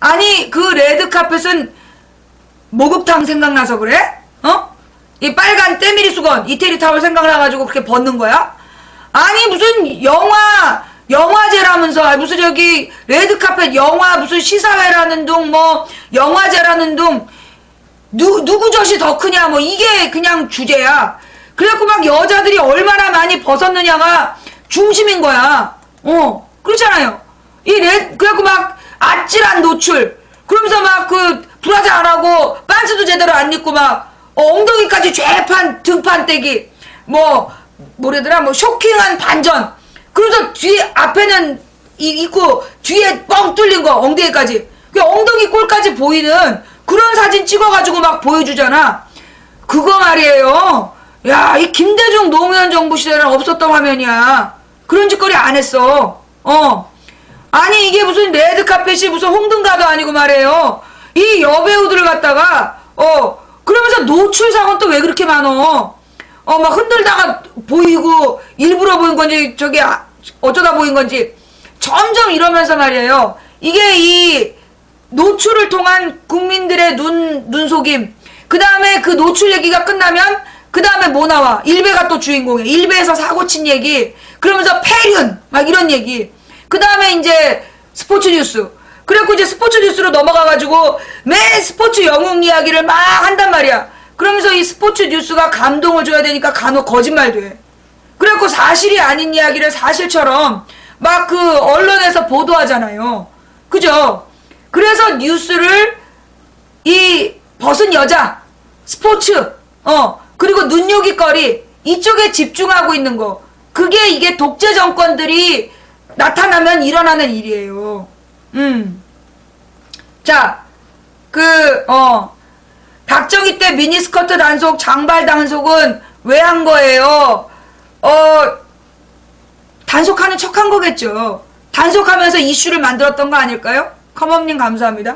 아니, 그 레드카펫은 목욕탕 생각나서 그래? 이 빨간 때밀이 수건, 이태리 타월 생각나가지고 그렇게 벗는 거야? 아니, 무슨 영화제라면서, 무슨 저기, 레드카펫 영화, 무슨 시사회라는 둥, 영화제라는 둥, 누구 젖이 더 크냐, 이게 그냥 주제야. 그래갖고 막 여자들이 얼마나 많이 벗었느냐가 중심인 거야. 그렇잖아요. 그래갖고 막 아찔한 노출. 그러면서 막 브라자 안 하고, 반스도 제대로 안 입고 막, 엉덩이까지 죄판, 등판 떼기. 뭐래더라, 쇼킹한 반전. 그러면서 앞에는 입고, 뒤에 뻥 뚫린 거, 엉덩이까지. 그 엉덩이 꼴까지 보이는 그런 사진 찍어가지고 막 보여주잖아. 그거 말이에요. 야, 이 김대중 노무현 정부 시대는 없었던 화면이야. 그런 짓거리 안 했어. 아니 이게 무슨 레드카펫이 무슨 홍등가도 아니고 말이에요. 이 여배우들을 갖다가 그러면서 노출상은 또 왜 그렇게 많어? 막 흔들다가 보이고 일부러 보인 건지 저기 어쩌다 보인 건지 점점 이러면서 말이에요. 이게 이 노출을 통한 국민들의 눈속임. 그 다음에 그 노출 얘기가 끝나면 그 다음에 뭐 나와? 일베가 또 주인공이야. 일베에서 사고 친 얘기. 그러면서 폐륜 막 이런 얘기. 그 다음에 이제 스포츠 뉴스. 그래갖고 이제 스포츠 뉴스로 넘어가가지고 매 스포츠 영웅 이야기를 막 한단 말이야. 그러면서 이 스포츠 뉴스가 감동을 줘야 되니까 간혹 거짓말도 해. 그래갖고 사실이 아닌 이야기를 사실처럼 막 그 언론에서 보도하잖아요. 그죠? 그래서 뉴스를 이 벗은 여자, 스포츠, 그리고 눈요깃거리 이쪽에 집중하고 있는 거. 그게 이게 독재 정권들이 나타나면 일어나는 일이에요. 자, 박정희 때 미니스커트 단속, 장발 단속은 왜 한 거예요? 단속하는 척 한 거겠죠. 단속하면서 이슈를 만들었던 거 아닐까요? 컴업님 감사합니다.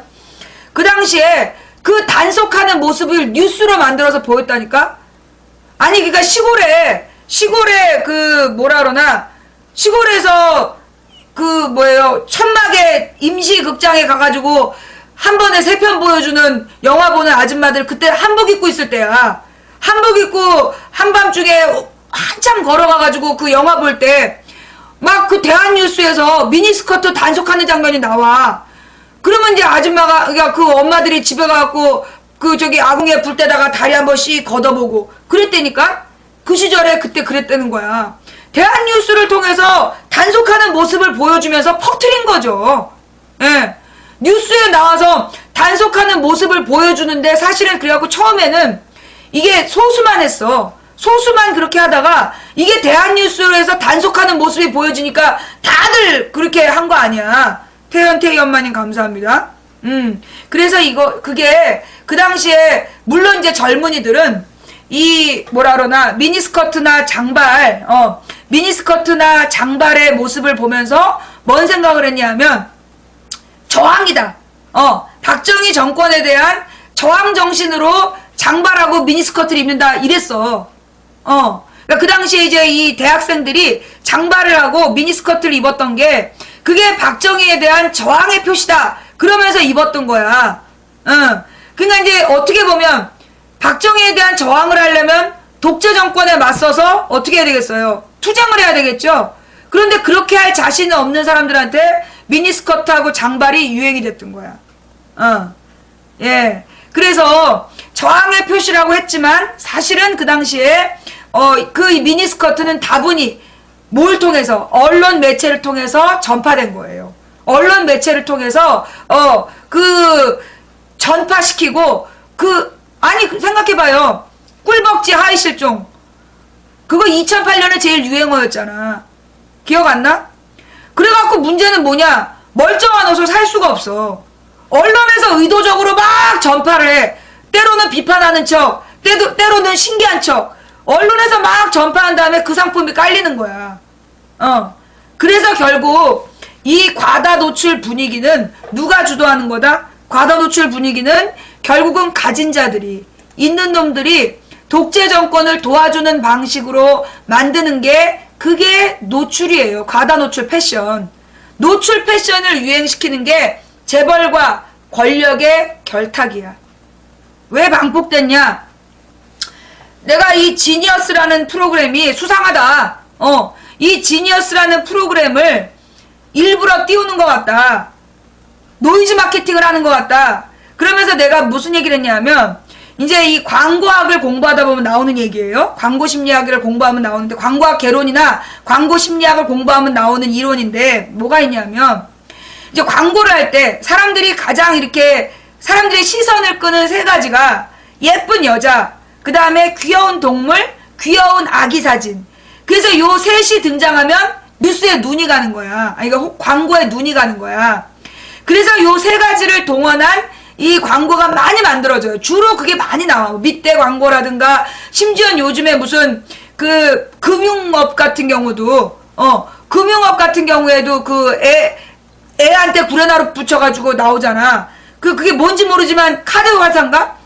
그 당시에 그 단속하는 모습을 뉴스로 만들어서 보였다니까? 아니, 그니까 시골에 시골에서 천막에 임시극장에 가가지고 한 번에 3편 보여주는 영화 보는 아줌마들 그때 한복 입고 있을 때야. 한복 입고 한밤중에 한참 걸어가가지고 그 영화 볼 때 막 그 대한뉴스에서 미니스커트 단속하는 장면이 나와. 그러면 이제 아줌마가, 그러니까 그 엄마들이 집에 가갖고 그 저기 아궁이에 불 때다가 다리 한 번씩 걷어보고 그랬다니까? 그 시절에 그때 그랬다는 거야. 대한뉴스를 통해서 단속하는 모습을 보여주면서 퍼뜨린 거죠. 예. 뉴스에 나와서 단속하는 모습을 보여주는데 사실은 그래갖고 처음에는 이게 소수만 했어. 소수만 그렇게 하다가 이게 대한뉴스에서 단속하는 모습이 보여지니까 다들 그렇게 한 거 아니야. 태연태희 엄마님 감사합니다. 그래서 그게 그 당시에 물론 이제 젊은이들은 이 미니스커트나 장발의 모습을 보면서 뭔 생각을 했냐면 저항이다. 박정희 정권에 대한 저항 정신으로 장발하고 미니스커트를 입는다 이랬어. 그러니까 그 당시에 이제 이 대학생들이 장발을 하고 미니스커트를 입었던 게 그게 박정희에 대한 저항의 표시다. 그러면서 입었던 거야. 그러니까 이제 어떻게 보면 박정희에 대한 저항을 하려면 독재 정권에 맞서서 어떻게 해야 되겠어요? 투쟁을 해야 되겠죠? 그런데 그렇게 할 자신이 없는 사람들한테 미니스커트하고 장발이 유행이 됐던 거야. 예. 그래서 저항의 표시라고 했지만 사실은 그 당시에 그 미니스커트는 다분히 뭘 통해서? 언론 매체를 통해서 전파된 거예요. 언론 매체를 통해서 전파시키고 아니 생각해봐요. 꿀벅지 하이실종 그거 2008년에 제일 유행어였잖아. 기억 안 나? 그래갖고 문제는 뭐냐? 멀쩡한 옷을 살 수가 없어. 언론에서 의도적으로 막 전파를 해. 때로는 비판하는 척, 때로는 신기한 척. 언론에서 막 전파한 다음에 그 상품이 깔리는 거야. 그래서 결국 이 과다 노출 분위기는 누가 주도하는 거다? 과다 노출 분위기는 결국은 가진 자들이, 있는 놈들이 독재 정권을 도와주는 방식으로 만드는 게 그게 노출이에요. 과다 노출 패션. 노출 패션을 유행시키는 게 재벌과 권력의 결탁이야. 왜 방폭됐냐? 내가 이 지니어스라는 프로그램이 수상하다. 이 지니어스라는 프로그램을 일부러 띄우는 것 같다. 노이즈 마케팅을 하는 것 같다. 그러면서 내가 무슨 얘기를 했냐면 이제 이 광고학을 공부하다 보면 나오는 얘기예요. 광고 심리학을 공부하면 나오는데 광고학 개론이나 광고 심리학을 공부하면 나오는 이론인데 뭐가 있냐면 이제 광고를 할 때 사람들이 가장 이렇게 사람들의 시선을 끄는 3가지가 예쁜 여자, 그 다음에 귀여운 동물, 귀여운 아기 사진. 그래서 요 셋이 등장하면 뉴스에 눈이 가는 거야. 아니, 그러니까 광고에 눈이 가는 거야. 그래서 요 3가지를 동원한 이 광고가 많이 만들어져요. 주로 그게 많이 나와. 밑대 광고라든가, 심지어 요즘에 무슨, 금융업 같은 경우도, 금융업 같은 경우에도 애한테 구레나루 붙여가지고 나오잖아. 그게 뭔지 모르지만, 카드 화상가?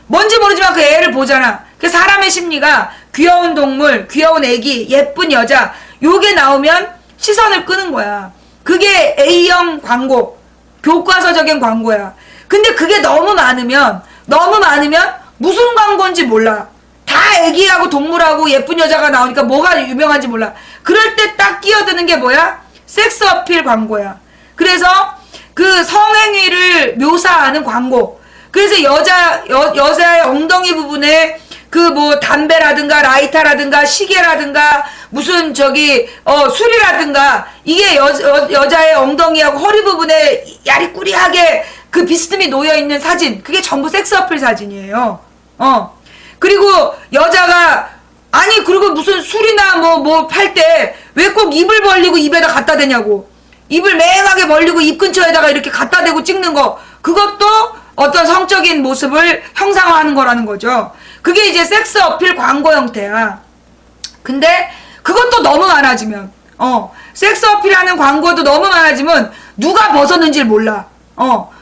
뭔지 모르지만 그 애를 보잖아. 그 사람의 심리가 귀여운 동물, 귀여운 애기, 예쁜 여자, 요게 나오면 시선을 끄는 거야. 그게 A형 광고, 교과서적인 광고야. 근데 그게 너무 많으면 무슨 광고인지 몰라. 다 애기하고 동물하고 예쁜 여자가 나오니까 뭐가 유명한지 몰라. 그럴 때 딱 끼어드는 게 뭐야? 섹스 어필 광고야. 그래서 그 성행위를 묘사하는 광고. 그래서 여자의 엉덩이 부분에 담배라든가 라이터라든가 시계라든가 무슨 술이라든가 이게 여자의 엉덩이하고 허리 부분에 야리꾸리하게 그 비스듬히 놓여있는 사진. 그게 전부 섹스 어필 사진이에요. 그리고 여자가 그리고 무슨 술이나 팔 때 왜 꼭 입을 벌리고 입에다 갖다 대냐고. 입을 맹하게 벌리고 입 근처에다가 이렇게 갖다 대고 찍는 거. 그것도 어떤 성적인 모습을 형상화하는 거라는 거죠. 그게 이제 섹스 어필 광고 형태야. 근데 그것도 너무 많아지면 섹스 어필하는 광고도 너무 많아지면 누가 벗었는지를 몰라.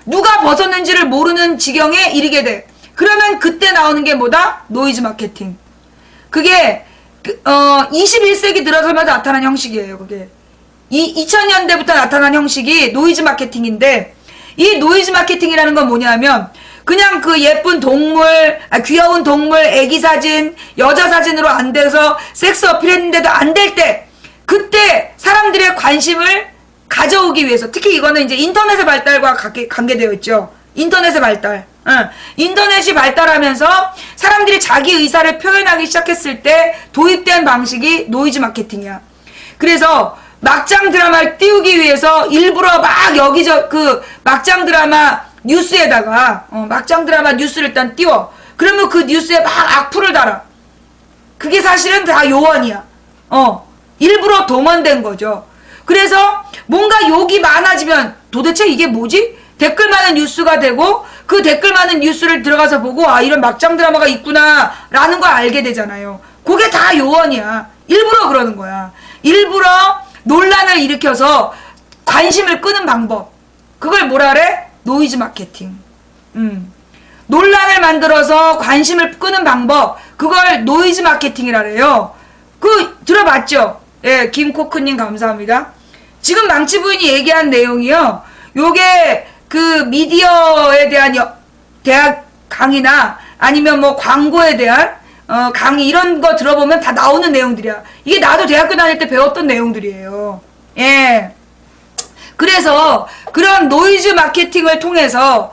누가 벗었는지를 모르는 지경에 이르게 돼. 그러면 그때 나오는 게 뭐다? 노이즈 마케팅. 그게 21세기 들어서마다 나타난 형식이에요. 그게 2000년대부터 나타난 형식이 노이즈 마케팅인데, 이 노이즈 마케팅이라는 건 뭐냐면 그냥 그 예쁜 동물, 귀여운 동물, 애기 사진, 여자 사진으로 안 돼서 섹스 어필했는데도 안 될 때, 그때 사람들의 관심을 가져오기 위해서, 특히 이거는 이제 인터넷의 발달과 관계되어 있죠. 인터넷의 발달. 인터넷이 발달하면서 사람들이 자기 의사를 표현하기 시작했을 때 도입된 방식이 노이즈 마케팅이야. 그래서 막장 드라마를 띄우기 위해서 일부러 막 막장 드라마 뉴스에다가 막장 드라마 뉴스를 일단 띄워. 그러면 그 뉴스에 막 악플을 달아. 그게 사실은 다 요원이야. 일부러 동원된 거죠. 그래서 뭔가 욕이 많아지면 도대체 이게 뭐지? 댓글 많은 뉴스가 되고, 그 댓글 많은 뉴스를 들어가서 보고 이런 막장 드라마가 있구나 라는 걸 알게 되잖아요. 그게 다 요원이야. 일부러 그러는 거야. 일부러 논란을 일으켜서 관심을 끄는 방법. 그걸 뭐라 그래? 노이즈 마케팅. 논란을 만들어서 관심을 끄는 방법. 그걸 노이즈 마케팅이라 그래요. 들어봤죠? 예, 김코크님 감사합니다. 지금 망치 부인이 얘기한 내용이요. 요게 미디어에 대한 대학 강의나 아니면 광고에 대한 강의 이런 거 들어보면 다 나오는 내용들이야. 이게 나도 대학교 다닐 때 배웠던 내용들이에요. 예. 그래서 그런 노이즈 마케팅을 통해서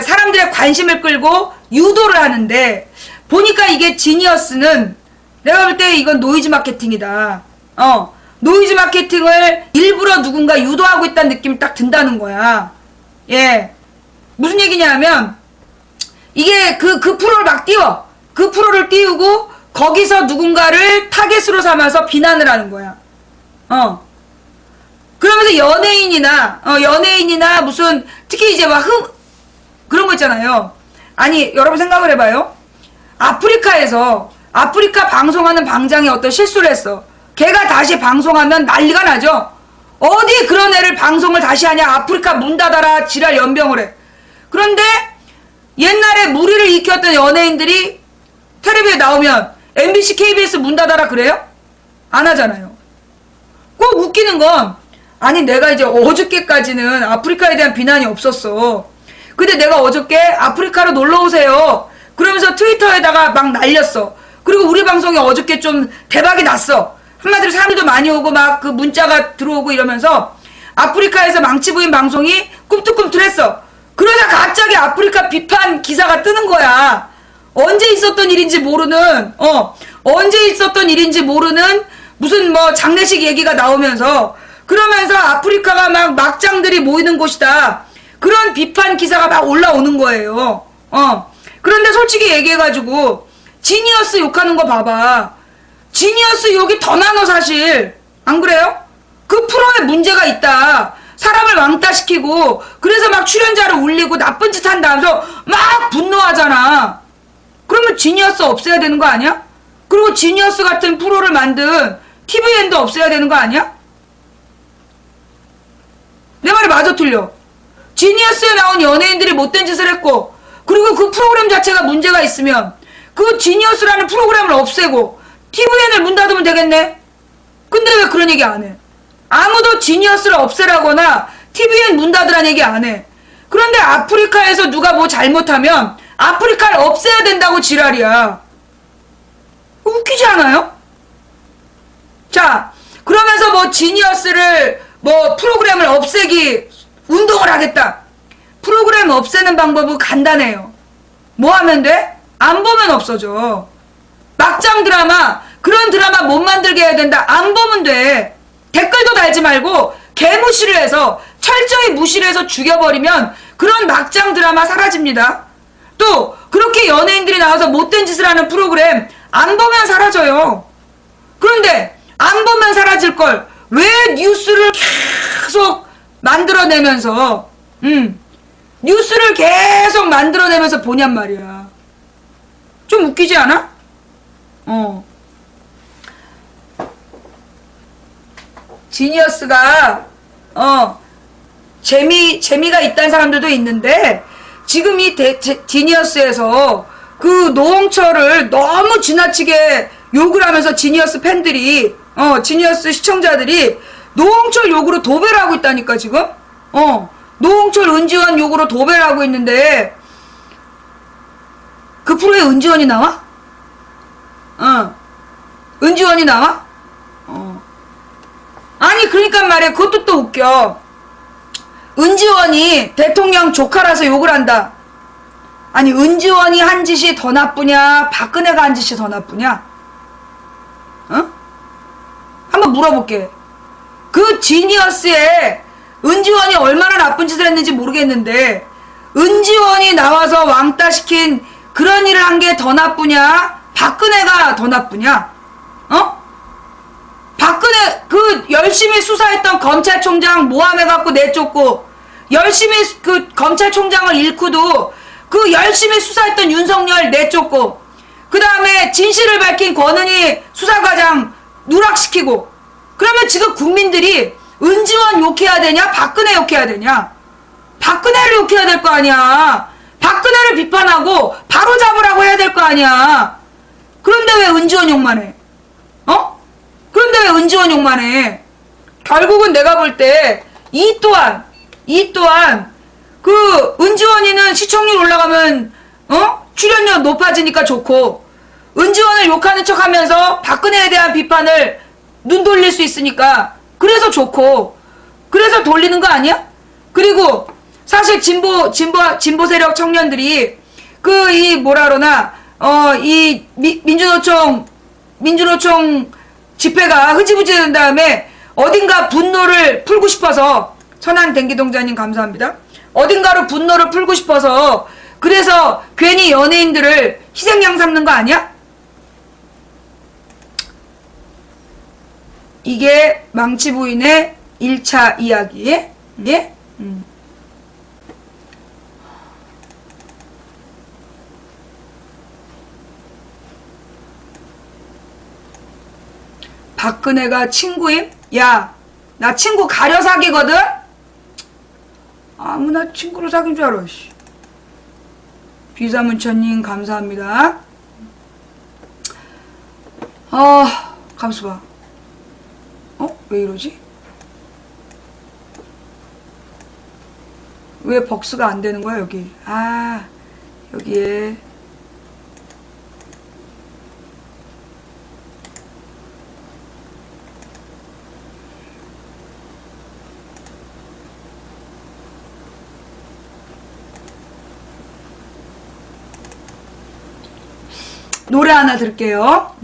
사람들의 관심을 끌고 유도를 하는데, 보니까 이게 지니어스는 내가 볼 때 이건 노이즈 마케팅이다. 노이즈 마케팅을 일부러 누군가 유도하고 있다는 느낌이 딱 든다는 거야. 예. 무슨 얘기냐면, 이게 그 프로를 막 띄워. 그 프로를 띄우고, 거기서 누군가를 타겟으로 삼아서 비난을 하는 거야. 그러면서 연예인이나 무슨, 특히 이제 그런 거 있잖아요. 여러분 생각을 해봐요. 아프리카 방송하는 방장이 어떤 실수를 했어. 걔가 다시 방송하면 난리가 나죠. 어디 그런 애를 방송을 다시 하냐. 아프리카 문 닫아라 지랄 연병을 해. 그런데 옛날에 무리를 일으켰던 연예인들이 텔레비에 나오면 MBC, KBS 문 닫아라 그래요? 안 하잖아요. 꼭 웃기는 건, 내가 이제 어저께까지는 아프리카에 대한 비난이 없었어. 근데 내가 어저께 아프리카로 놀러 오세요. 그러면서 트위터에다가 막 날렸어. 그리고 우리 방송이 어저께 좀 대박이 났어. 한마디로 사람들도 많이 오고 막 문자가 들어오고 이러면서 아프리카에서 망치부인 방송이 꿈틀꿈틀했어. 그러다 갑자기 아프리카 비판 기사가 뜨는 거야. 언제 있었던 일인지 모르는 무슨 장례식 얘기가 나오면서, 그러면서 아프리카가 막 막장들이 모이는 곳이다. 그런 비판 기사가 막 올라오는 거예요. 그런데 솔직히 얘기해가지고 지니어스 욕하는 거 봐봐. 지니어스 욕이 더 나눠 사실. 안 그래요? 그 프로에 문제가 있다 사람을 왕따시키고 그래서 막 출연자를 울리고 나쁜 짓 한다면서 막 분노하잖아. 그러면 지니어스 없애야 되는 거 아니야? 그리고 지니어스 같은 프로를 만든 TVN도 없애야 되는 거 아니야? 내 말이 맞아 틀려? 지니어스에 나온 연예인들이 못된 짓을 했고 그리고 그 프로그램 자체가 문제가 있으면 그 지니어스라는 프로그램을 없애고 TVN을 문 닫으면 되겠네? 근데 왜 그런 얘기 안 해? 아무도 지니어스를 없애라거나 TVN 문 닫으라는 얘기 안 해. 그런데 아프리카에서 누가 뭐 잘못하면 아프리카를 없애야 된다고 지랄이야. 웃기지 않아요? 자, 그러면서 뭐 지니어스를 뭐 프로그램을 없애기 운동을 하겠다. 프로그램 없애는 방법은 간단해요. 뭐 하면 돼? 안 보면 없어져. 막장 드라마, 그런 드라마 못 만들게 해야 된다. 안 보면 돼. 댓글도 달지 말고 개무시를 해서 철저히 무시를 해서 죽여버리면 그런 막장 드라마 사라집니다. 또 그렇게 연예인들이 나와서 못된 짓을 하는 프로그램 안 보면 사라져요. 그런데 안 보면 사라질 걸 왜 뉴스를 계속 만들어내면서 뉴스를 계속 만들어내면서 보냔 말이야. 좀 웃기지 않아? 지니어스가 재미가 있다는 사람들도 있는데 지금 이 지니어스에서 그 노홍철을 너무 지나치게 욕을 하면서 지니어스 팬들이 지니어스 시청자들이 노홍철 욕으로 도배를 하고 있다니까 지금. 노홍철 은지원 욕으로 도배를 하고 있는데 그 프로에 은지원이 나와? 은지원이 나와? 아니 그러니까 말이야. 그것도 또 웃겨. 은지원이 대통령 조카라서 욕을 한다. 아니 은지원이 한 짓이 더 나쁘냐 박근혜가 한 짓이 더 나쁘냐? 한번 물어볼게. 그 지니어스에 은지원이 얼마나 나쁜 짓을 했는지 모르겠는데 은지원이 나와서 왕따시킨 그런 일을 한 게 더 나쁘냐 박근혜가 더 나쁘냐? 박근혜 그 열심히 수사했던 검찰총장 모함해갖고 내쫓고 열심히 그 검찰총장을 잃고도 그 열심히 수사했던 윤석열 내쫓고 그 다음에 진실을 밝힌 권은희 수사과장 누락시키고 그러면 지금 국민들이 은지원 욕해야 되냐 박근혜 욕해야 되냐? 박근혜를 욕해야 될 거 아니야. 박근혜를 비판하고 바로 잡으라고 해야 될 거 아니야. 그런데 왜 은지원 욕만 해? 그런데 왜 은지원 욕만 해? 결국은 내가 볼 때 이 또한 그 은지원이는 시청률 올라가면 출연료 높아지니까 좋고 은지원을 욕하는 척 하면서 박근혜에 대한 비판을 눈 돌릴 수 있으니까 그래서 좋고 그래서 돌리는 거 아니야? 그리고 사실 진보 세력 청년들이 그 이 뭐라 그러나 이 민주노총 집회가 흐지부지 된 다음에 어딘가 분노를 풀고 싶어서 천안 den기동자님 감사합니다. 어딘가로 분노를 풀고 싶어서 그래서 괜히 연예인들을 희생양 삼는 거 아니야? 이게 망치부인의 1차 이야기. 예? 박근혜가 친구임? 야, 나 친구 가려 사귀거든? 아무나 친구로 사귄 줄 알아, 씨. 비사문천님, 감사합니다. 가만있어 봐. 왜 이러지? 왜 벅스가 안 되는 거야, 여기? 여기에. 노래 하나 들을게요.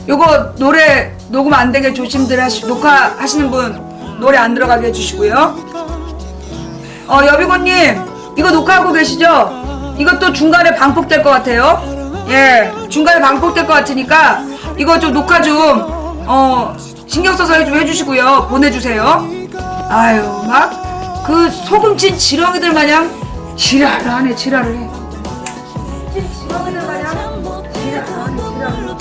요거 노래 녹음 안 되게 조심들 녹화하시는 분 노래 안 들어가게 해주시고요. 여비고님 이거 녹화하고 계시죠? 이것도 중간에 방폭될 것 같아요. 예, 중간에 방폭될 것 같으니까 이거 좀 녹화 좀 신경 써서 해주시고요. 보내주세요. 아유, 막 그 소금친 지렁이들 마냥 지랄을 하네, 지랄을 해. 지렁이들 마냥 지랄을 하네, 지랄을 해.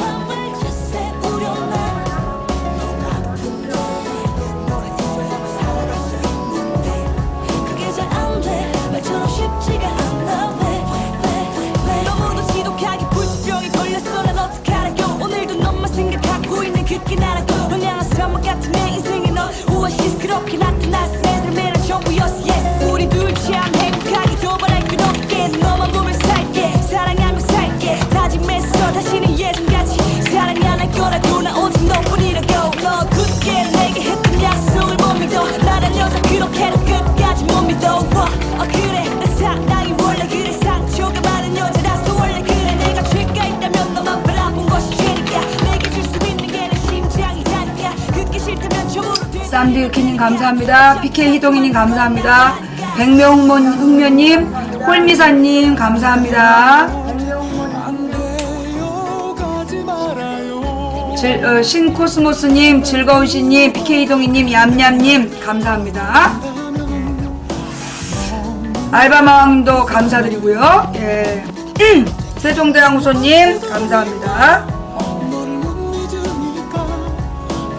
그렇게 나타났어 내 삶의 전부였어 yes 우리 둘 참 행복하게 도발할 건 없게 너만 보면 살게 사랑하며 살게 다짐했어 다시는 예전같이 사랑이 안 할 거라고 나 오직 너뿐이라고 너 굳게 내게 했던 약속을 못 믿어 나란 여자 그렇게도 끝까지 못 믿어 그래 내 사랑이 원래 그래 상처가 많은 여자라서 원래 그래 내가 죄가 있다면 너만 바라본 것이 죄니까 내게 줄 수 있는 게 내 심장이라니까 그게 싫다면 저으로 쌈디우키님 감사합니다. PK 희동이님 감사합니다. 백명훈녀님, 홀미사님 감사합니다. 신코스모스님, 즐거운씨님, PK 희동이님, 얌얌님 감사합니다. 알바마왕도 감사드리고요. 예. 세종대왕후손님 감사합니다.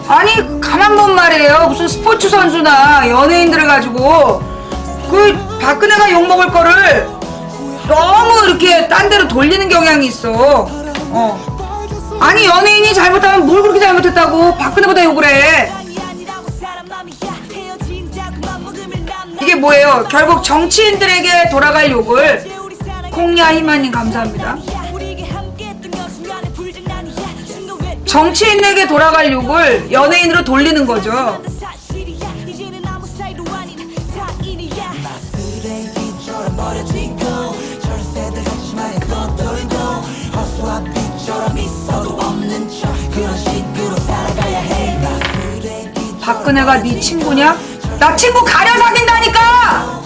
아니 가만 본 말이에요. 무슨 스포츠 선수나 연예인들을 가지고 그 박근혜가 욕먹을 거를 너무 이렇게 딴 데로 돌리는 경향이 있어. 아니 연예인이 잘못하면 뭘 그렇게 잘못했다고 박근혜보다 욕을 해. 이게 뭐예요? 결국 정치인들에게 돌아갈 욕을. 콩야희만님 감사합니다. 정치인에게 돌아갈 욕을 연예인으로 돌리는 거죠. 박근혜가 네 친구냐? 나 친구 가려 사귄다니까!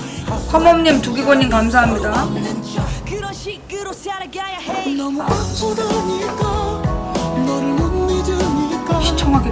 허멈님, 두기권님 감사합니다. 시청하기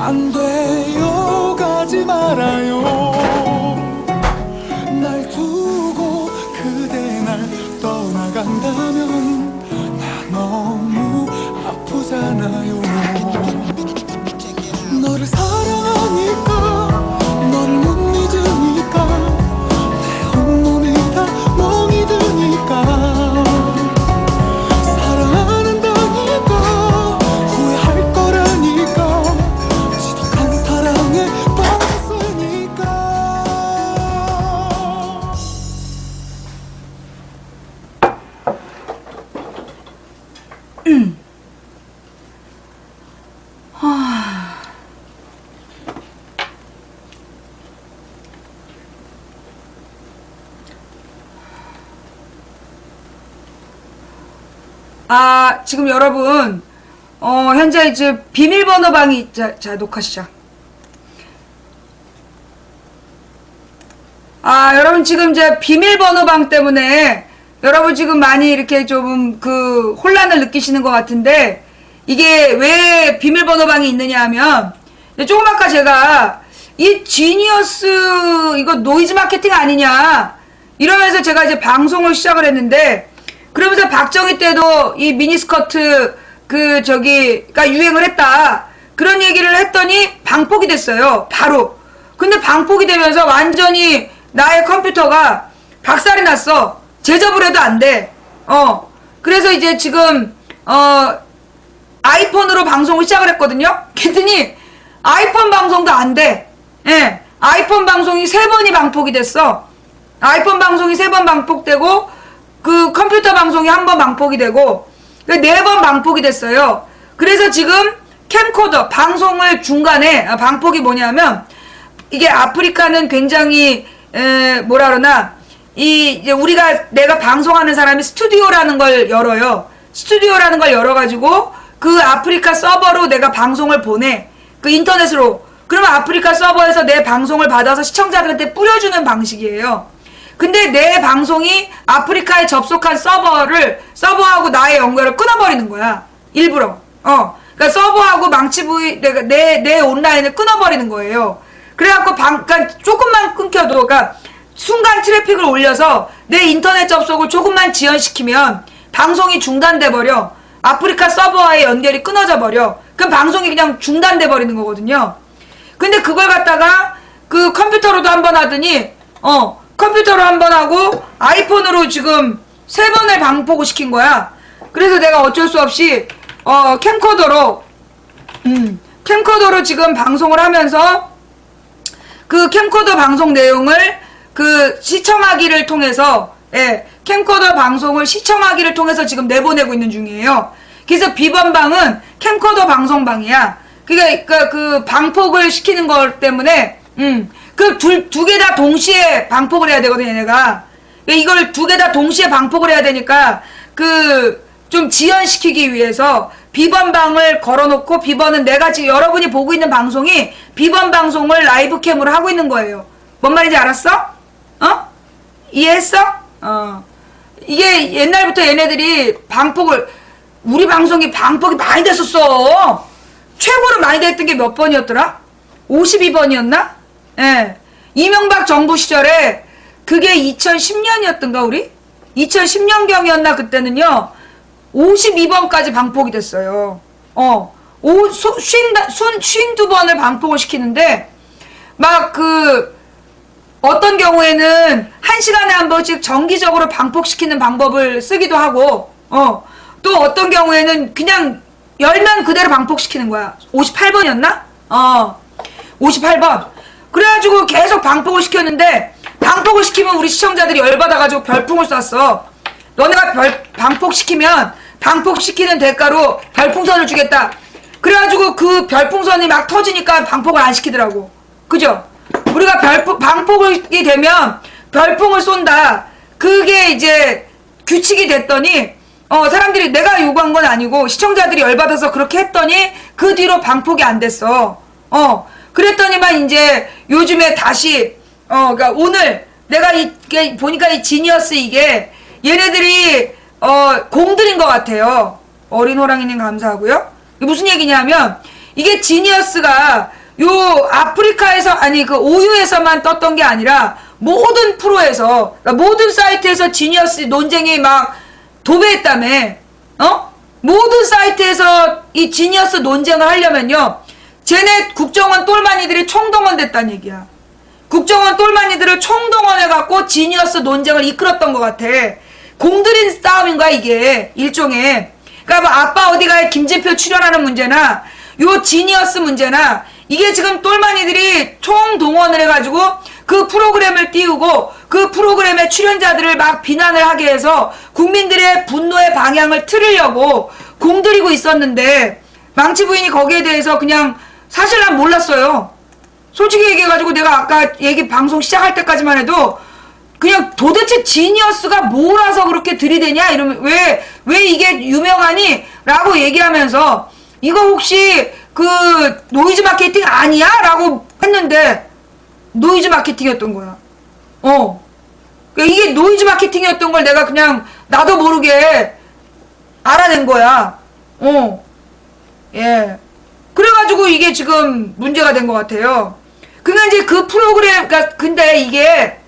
안 돼요 가지 말아요 날 두고 그대 날 떠나간다면 나 너무 아프잖아요 너를 사랑하니까 너를 못 잊으니까 내 온몸이 다 멍이 드니까 지금 여러분, 현재 이제 비밀번호방이, 자, 녹화 시작. 여러분 지금 이제 비밀번호방 때문에 여러분 지금 많이 이렇게 좀 혼란을 느끼시는 것 같은데, 이게 왜 비밀번호방이 있느냐 하면, 조금 아까 제가 이 지니어스 이거 노이즈 마케팅 아니냐 이러면서 제가 이제 방송을 시작을 했는데, 그러면서 박정희 때도 이 미니스커트 가 유행을 했다. 그런 얘기를 했더니 방폭이 됐어요. 바로. 근데 방폭이 되면서 완전히 나의 컴퓨터가 박살이 났어. 제접을 해도 안 돼. 그래서 이제 지금 아이폰으로 방송을 시작을 했거든요. 그랬더니 아이폰 방송도 안 돼. 예. 아이폰 방송이 3번이 방폭이 됐어. 아이폰 방송이 3번 방폭되고 그 컴퓨터 방송이 1번 방폭이 되고 4번 방폭이 됐어요. 그래서 지금 캠코더 방송을 중간에 방폭이 뭐냐면 이게 아프리카는 굉장히 뭐라 그러나 이제 내가 방송하는 사람이 스튜디오라는 걸 열어요. 스튜디오라는 걸 열어가지고 그 아프리카 서버로 내가 방송을 보내. 그 인터넷으로. 그러면 아프리카 서버에서 내 방송을 받아서 시청자들한테 뿌려주는 방식이에요. 근데 내 방송이 아프리카에 접속한 서버하고 나의 연결을 끊어버리는 거야. 일부러. 그러니까 서버하고 망치부위, 내 온라인을 끊어버리는 거예요. 그래갖고 그러니까 조금만 끊겨도, 그러니까 순간 트래픽을 올려서 내 인터넷 접속을 조금만 지연시키면 방송이 중단돼 버려. 아프리카 서버와의 연결이 끊어져 버려. 그럼 방송이 그냥 중단돼 버리는 거거든요. 근데 그걸 갖다가 그 컴퓨터로도 한번 하더니 컴퓨터로 한번 하고 아이폰으로 지금 3번을 방폭을 시킨 거야. 그래서 내가 어쩔 수 없이 캠코더로 지금 방송을 하면서 그 캠코더 방송 내용을 그 시청하기를 통해서 캠코더 방송을 시청하기를 통해서 지금 내보내고 있는 중이에요. 그래서 비번방은 캠코더 방송방이야. 그러니까 그 방폭을 시키는 것 때문에 그 두 개 다 동시에 방폭을 해야 되거든 얘네가. 이걸 2개 다 동시에 방폭을 해야 되니까 그 좀 지연시키기 위해서 비번방을 걸어놓고 비번은 내가 지금 여러분이 보고 있는 방송이 비번 방송을 라이브 캠으로 하고 있는 거예요. 뭔 말인지 알았어? 이해했어? 이게 옛날부터 얘네들이 우리 방송이 방폭이 많이 됐었어. 최고로 많이 됐던 게 몇 번이었더라? 52번이었나? 예. 이명박 정부 시절에 그게 2010년이었던가 우리? 2010년경이었나 그때는요. 52번까지 방폭이 됐어요. 52번을 방폭을 시키는데 막 어떤 경우에는 1시간에 한 번씩 정기적으로 방폭시키는 방법을 쓰기도 하고 또 어떤 경우에는 그냥 열면 그대로 방폭시키는 거야. 58번이었나? 58번. 그래가지고 계속 방폭을 시켰는데 방폭을 시키면 우리 시청자들이 열받아가지고 별풍을 쐈어. 너네가 방폭시키면 방폭시키는 대가로 별풍선을 주겠다. 그래가지고 그 별풍선이 막 터지니까 방폭을 안 시키더라고. 그죠? 우리가 방폭이 되면 별풍을 쏜다. 그게 이제 규칙이 됐더니 사람들이 내가 요구한 건 아니고 시청자들이 열받아서 그렇게 했더니 그 뒤로 방폭이 안 됐어. 그랬더니만 이제 요즘에 다시 그러니까 오늘 내가 이게 보니까 이 지니어스 이게 얘네들이 공들인 것 같아요. 어린 호랑이님 감사하고요. 이게 무슨 얘기냐면 이게 지니어스가 요 아프리카에서 아니 그 OU에서만 떴던 게 아니라 모든 프로에서 그러니까 모든 사이트에서 지니어스 논쟁이 막 도배했다며. 모든 사이트에서 이 지니어스 논쟁을 하려면요. 쟤네 국정원 똘마니들이 총동원 됐다는 얘기야. 국정원 똘마니들을 총동원해갖고 지니어스 논쟁을 이끌었던 것 같아. 공들인 싸움인 거야 이게 일종의. 그러니까 뭐 아빠 어디가에 김진표 출연하는 문제나 요 지니어스 문제나 이게 지금 똘마니들이 총동원을 해가지고 그 프로그램을 띄우고 그 프로그램의 출연자들을 막 비난을 하게 해서 국민들의 분노의 방향을 틀으려고 공들이고 있었는데 망치 부인이 거기에 대해서 그냥 사실 난 몰랐어요. 솔직히 얘기해가지고 내가 아까 방송 시작할 때까지만 해도 그냥 도대체 지니어스가 뭐라서 그렇게 들이대냐 이러면 왜 이게 유명하니? 라고 얘기하면서 이거 혹시 그 노이즈 마케팅 아니야? 라고 했는데 노이즈 마케팅이었던 거야. 그러니까 이게 노이즈 마케팅이었던 걸 내가 그냥 나도 모르게 알아낸 거야. 예. 그래가지고 이게 지금 문제가 된 것 같아요. 그러니까 이제 그 프로그램, 그러니까 근데 이게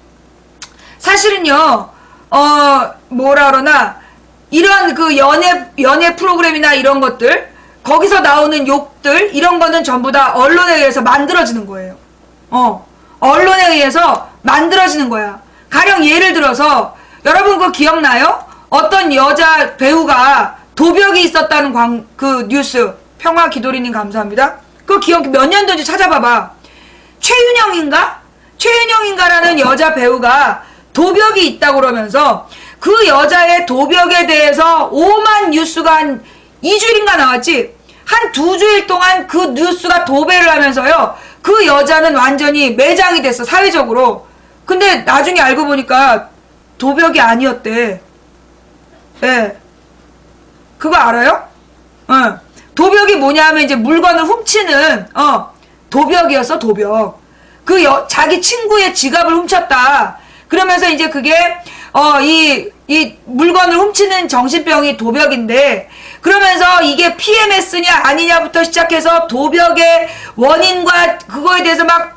사실은요, 뭐라 그러나, 이런 그 연애 프로그램이나 이런 것들, 거기서 나오는 욕들, 이런 거는 전부 다 언론에 의해서 만들어지는 거예요. 언론에 의해서 만들어지는 거야. 가령 예를 들어서, 여러분 그거 기억나요? 어떤 여자 배우가 도벽이 있었다는 그 뉴스. 평화 기도리님 감사합니다. 그거 기억 몇 년도인지 찾아봐봐. 최윤영인가라는 여자 배우가 도벽이 있다고 그러면서 그 여자의 도벽에 대해서 오만 뉴스가 한 2주일인가 나왔지. 한 2주일 동안 그 뉴스가 도배를 하면서요. 그 여자는 완전히 매장이 됐어, 사회적으로. 근데 나중에 알고 보니까 도벽이 아니었대. 예. 그거 알아요? 도벽이 뭐냐 하면 이제 물건을 훔치는, 도벽이었어, 도벽. 자기 친구의 지갑을 훔쳤다. 그러면서 이제 그게, 이 물건을 훔치는 정신병이 도벽인데, 그러면서 이게 PMS냐 아니냐부터 시작해서 도벽의 원인과 그거에 대해서 막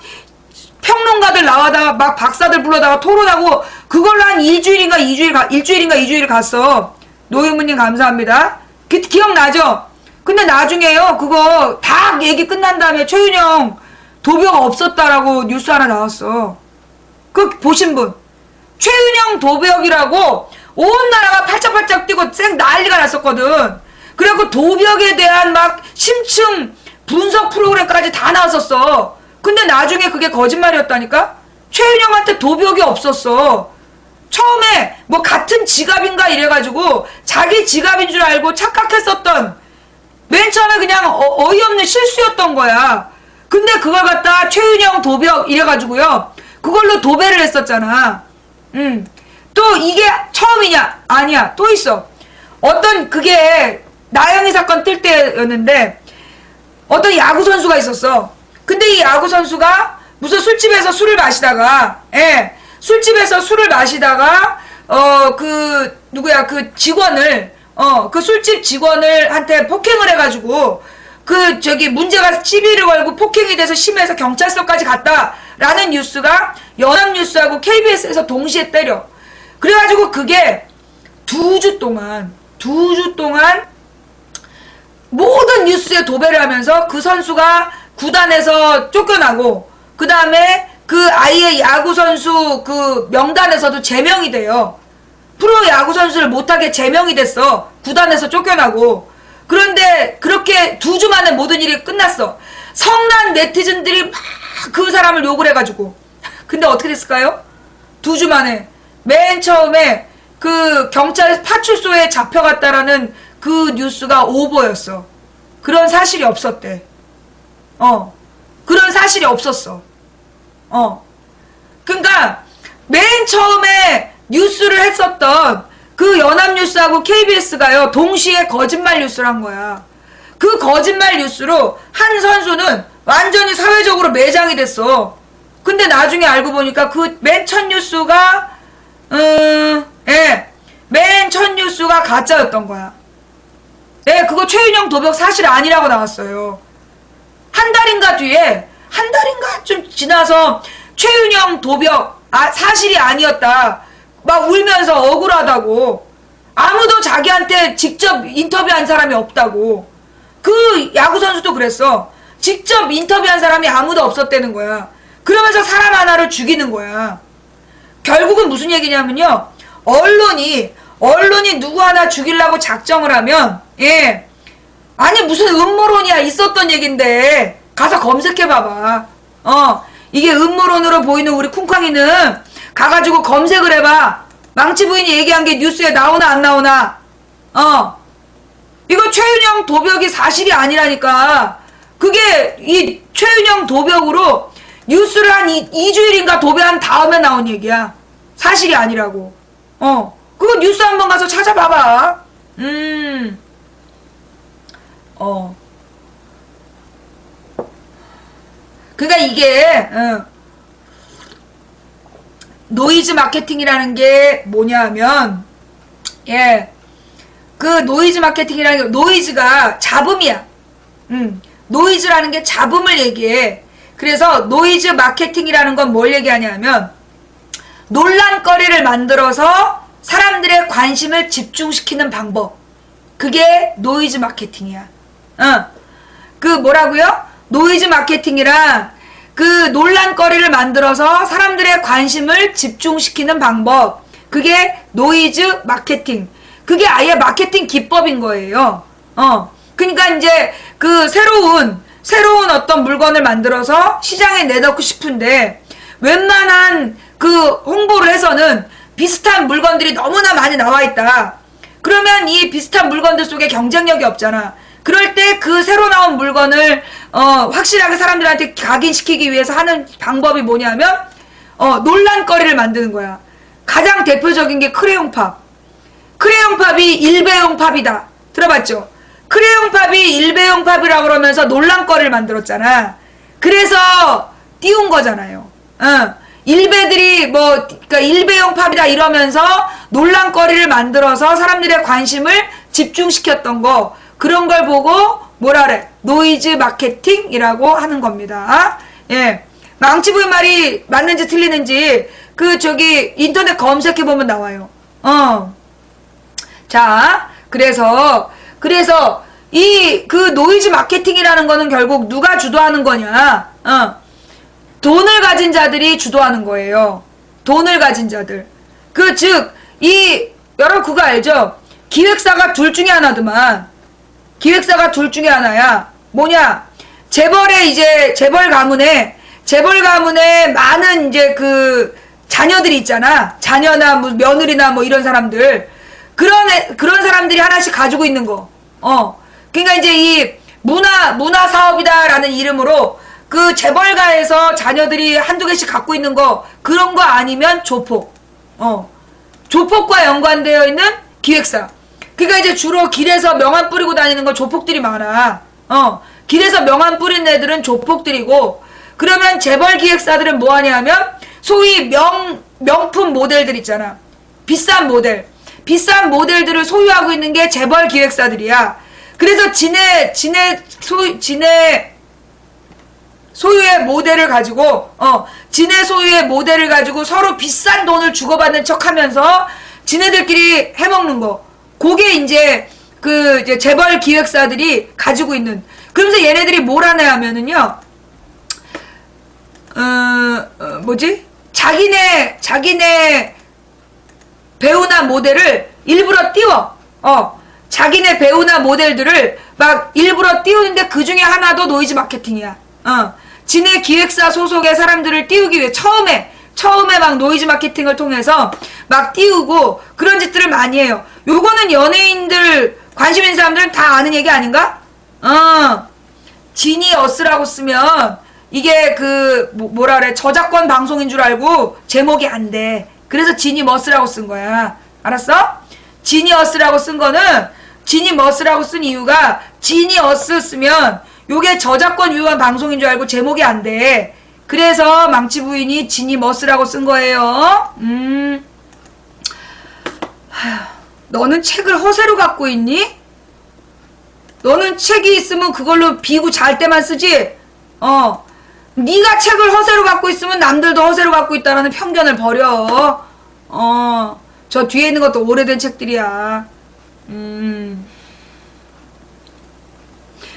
평론가들 나와다가 막 박사들 불러다가 토론하고 그걸로 한 일주일인가 2주일 갔어. 노유무님 감사합니다. 기억나죠? 근데 나중에요, 그거 다 얘기 끝난 다음에 최윤영 도벽 없었다라고 뉴스 하나 나왔어. 그거 보신 분. 최윤영 도벽이라고 온 나라가 팔짝팔짝 뛰고 쌩 난리가 났었거든. 그래갖고 도벽에 대한 막 심층 분석 프로그램까지 다 나왔었어. 근데 나중에 그게 거짓말이었다니까? 최윤영한테 도벽이 없었어. 처음에 뭐 같은 지갑인가 이래가지고 자기 지갑인 줄 알고 착각했었던, 맨 처음에 그냥 어이없는 실수였던 거야. 근데 그걸 갖다 최윤영 도벽 이래가지고요, 그걸로 도배를 했었잖아. 또 이게 처음이냐? 아니야. 또 있어. 어떤 그게 나영이 사건 뜰 때였는데 어떤 야구 선수가 있었어. 근데 이 야구 선수가 무슨 술집에서 술을 마시다가, 술집에서 술을 마시다가 그 직원을, 그 술집 직원을 한테 폭행을 해가지고 문제가 시비를 걸고 폭행이 돼서 심해서 경찰서까지 갔다라는 뉴스가 연합뉴스하고 KBS에서 동시에 때려. 그래가지고 그게 2주 동안 모든 뉴스에 도배를 하면서 그 선수가 구단에서 쫓겨나고, 그 다음에 그 아이의 야구선수 그 명단에서도 제명이 돼요. 프로 야구선수를 못하게 제명이 됐어. 구단에서 쫓겨나고. 그런데 그렇게 2주 만에 모든 일이 끝났어. 성난 네티즌들이 막 그 사람을 욕을 해가지고. 근데 어떻게 됐을까요? 2주 만에 맨 처음에 그 경찰 파출소에 잡혀갔다라는 그 뉴스가 오보였어. 그런 사실이 없었대. 그런 사실이 없었어. 그러니까 맨 처음에 뉴스를 했었던 그 연합뉴스하고 KBS가요, 동시에 거짓말 뉴스를 한 거야. 그 거짓말 뉴스로 한 선수는 완전히 사회적으로 매장이 됐어. 근데 나중에 알고 보니까 그 맨 첫 뉴스가, 맨 첫 뉴스가 가짜였던 거야. 그거 최윤영 도벽 사실 아니라고 나왔어요. 한 달인가 좀 지나서 최윤영 도벽 사실이 아니었다, 막 울면서 억울하다고, 아무도 자기한테 직접 인터뷰한 사람이 없다고. 그 야구선수도 그랬어. 직접 인터뷰한 사람이 아무도 없었다는 거야. 그러면서 사람 하나를 죽이는 거야. 결국은 무슨 얘기냐면요, 언론이 누구 하나 죽이려고 작정을 하면, 아니 무슨 음모론이야, 있었던 얘긴데 가서 검색해봐봐. 이게 음모론으로 보이는 우리 쿵쾅이는 가가지고 검색을 해봐. 망치 부인이 얘기한 게 뉴스에 나오나 안 나오나. 이거 최윤영 도벽이 사실이 아니라니까. 그게 이 최윤영 도벽으로 뉴스를 한 2주일인가 도배한 다음에 나온 얘기야. 사실이 아니라고. 그거 뉴스 한번 가서 찾아봐봐. 그러니까 이게 노이즈 마케팅이라는 게 뭐냐 하면, 그 노이즈 마케팅이라는 게, 노이즈가 잡음이야. 노이즈라는 게 잡음을 얘기해. 그래서 노이즈 마케팅이라는 건 뭘 얘기하냐면, 논란거리를 만들어서 사람들의 관심을 집중시키는 방법. 그게 노이즈 마케팅이야. 그 뭐라고요? 노이즈 마케팅이란 그 논란거리를 만들어서 사람들의 관심을 집중시키는 방법. 그게 노이즈 마케팅. 그게 아예 마케팅 기법인 거예요. 그러니까 이제 그 새로운 어떤 물건을 만들어서 시장에 내놓고 싶은데 웬만한 그 홍보를 해서는 비슷한 물건들이 너무나 많이 나와 있다. 그러면 이 비슷한 물건들 속에 경쟁력이 없잖아. 그럴 때 그 새로 나온 물건을 확실하게 사람들한테 각인시키기 위해서 하는 방법이 뭐냐면 논란거리를 만드는 거야. 가장 대표적인 게 크레용팝. 크레용팝이 일배용 팝이다. 들어봤죠? 크레용팝이 일배용 팝이라고 그러면서 논란거리를 만들었잖아. 그래서 띄운 거잖아요. 일배들이 그러니까 일배용 팝이다 이러면서 논란거리를 만들어서 사람들의 관심을 집중시켰던 거, 그런 걸 보고 뭐라 그래? 노이즈 마케팅이라고 하는 겁니다. 예. 망치부의 말이 맞는지 틀리는지 인터넷 검색해보면 나와요. 자, 그래서 노이즈 마케팅이라는 거는 결국 누가 주도하는 거냐? 돈을 가진 자들이 주도하는 거예요. 돈을 가진 자들. 여러분 그거 알죠? 기획사가 둘 중에 하나더만. 기획사가 둘 중에 하나야. 뭐냐? 재벌 가문에 많은 이제 자녀들이 있잖아. 자녀나 뭐 며느리나 뭐 이런 사람들. 그런 사람들이 하나씩 가지고 있는 거. 그러니까 이제 이 문화 사업이다라는 이름으로 그 재벌가에서 자녀들이 한두 개씩 갖고 있는 거, 그런 거 아니면 조폭. 조폭과 연관되어 있는 기획사. 그러니까 이제 주로 길에서 명함 뿌리고 다니는 건 조폭들이 많아. 길에서 명함 뿌린 애들은 조폭들이고, 그러면 재벌 기획사들은 뭐 하냐면 소위 명품 모델들 있잖아. 비싼 모델들을 소유하고 있는 게 재벌 기획사들이야. 그래서 지네 소유의 모델을 가지고 서로 비싼 돈을 주고받는 척 하면서 지네들끼리 해먹는 거. 그게 이제 이제 재벌 기획사들이 가지고 있는. 그러면서 얘네들이 뭘 하냐 하면은요, 자기네 배우나 모델을 일부러 띄워. 자기네 배우나 모델들을 막 일부러 띄우는데 그 중에 하나도 노이즈 마케팅이야. 지네 기획사 소속의 사람들을 띄우기 위해 처음에 막 노이즈 마케팅을 통해서 막 띄우고 그런 짓들을 많이 해요. 요거는 연예인들, 관심 있는 사람들은 다 아는 얘기 아닌가? 지니어스라고 쓰면 이게 뭐라 그래, 저작권 방송인 줄 알고 제목이 안 돼. 그래서 지니머스라고 쓴 거야. 알았어? 지니어스라고 쓴 거는, 지니머스라고 쓴 이유가, 지니어스 쓰면 요게 저작권 위반 방송인 줄 알고 제목이 안 돼. 그래서 망치 부인이 지니머스라고 쓴 거예요. 너는 책을 허세로 갖고 있니? 너는 책이 있으면 그걸로 비고 잘 때만 쓰지? 네가 책을 허세로 갖고 있으면 남들도 허세로 갖고 있다라는 편견을 버려. 저 뒤에 있는 것도 오래된 책들이야.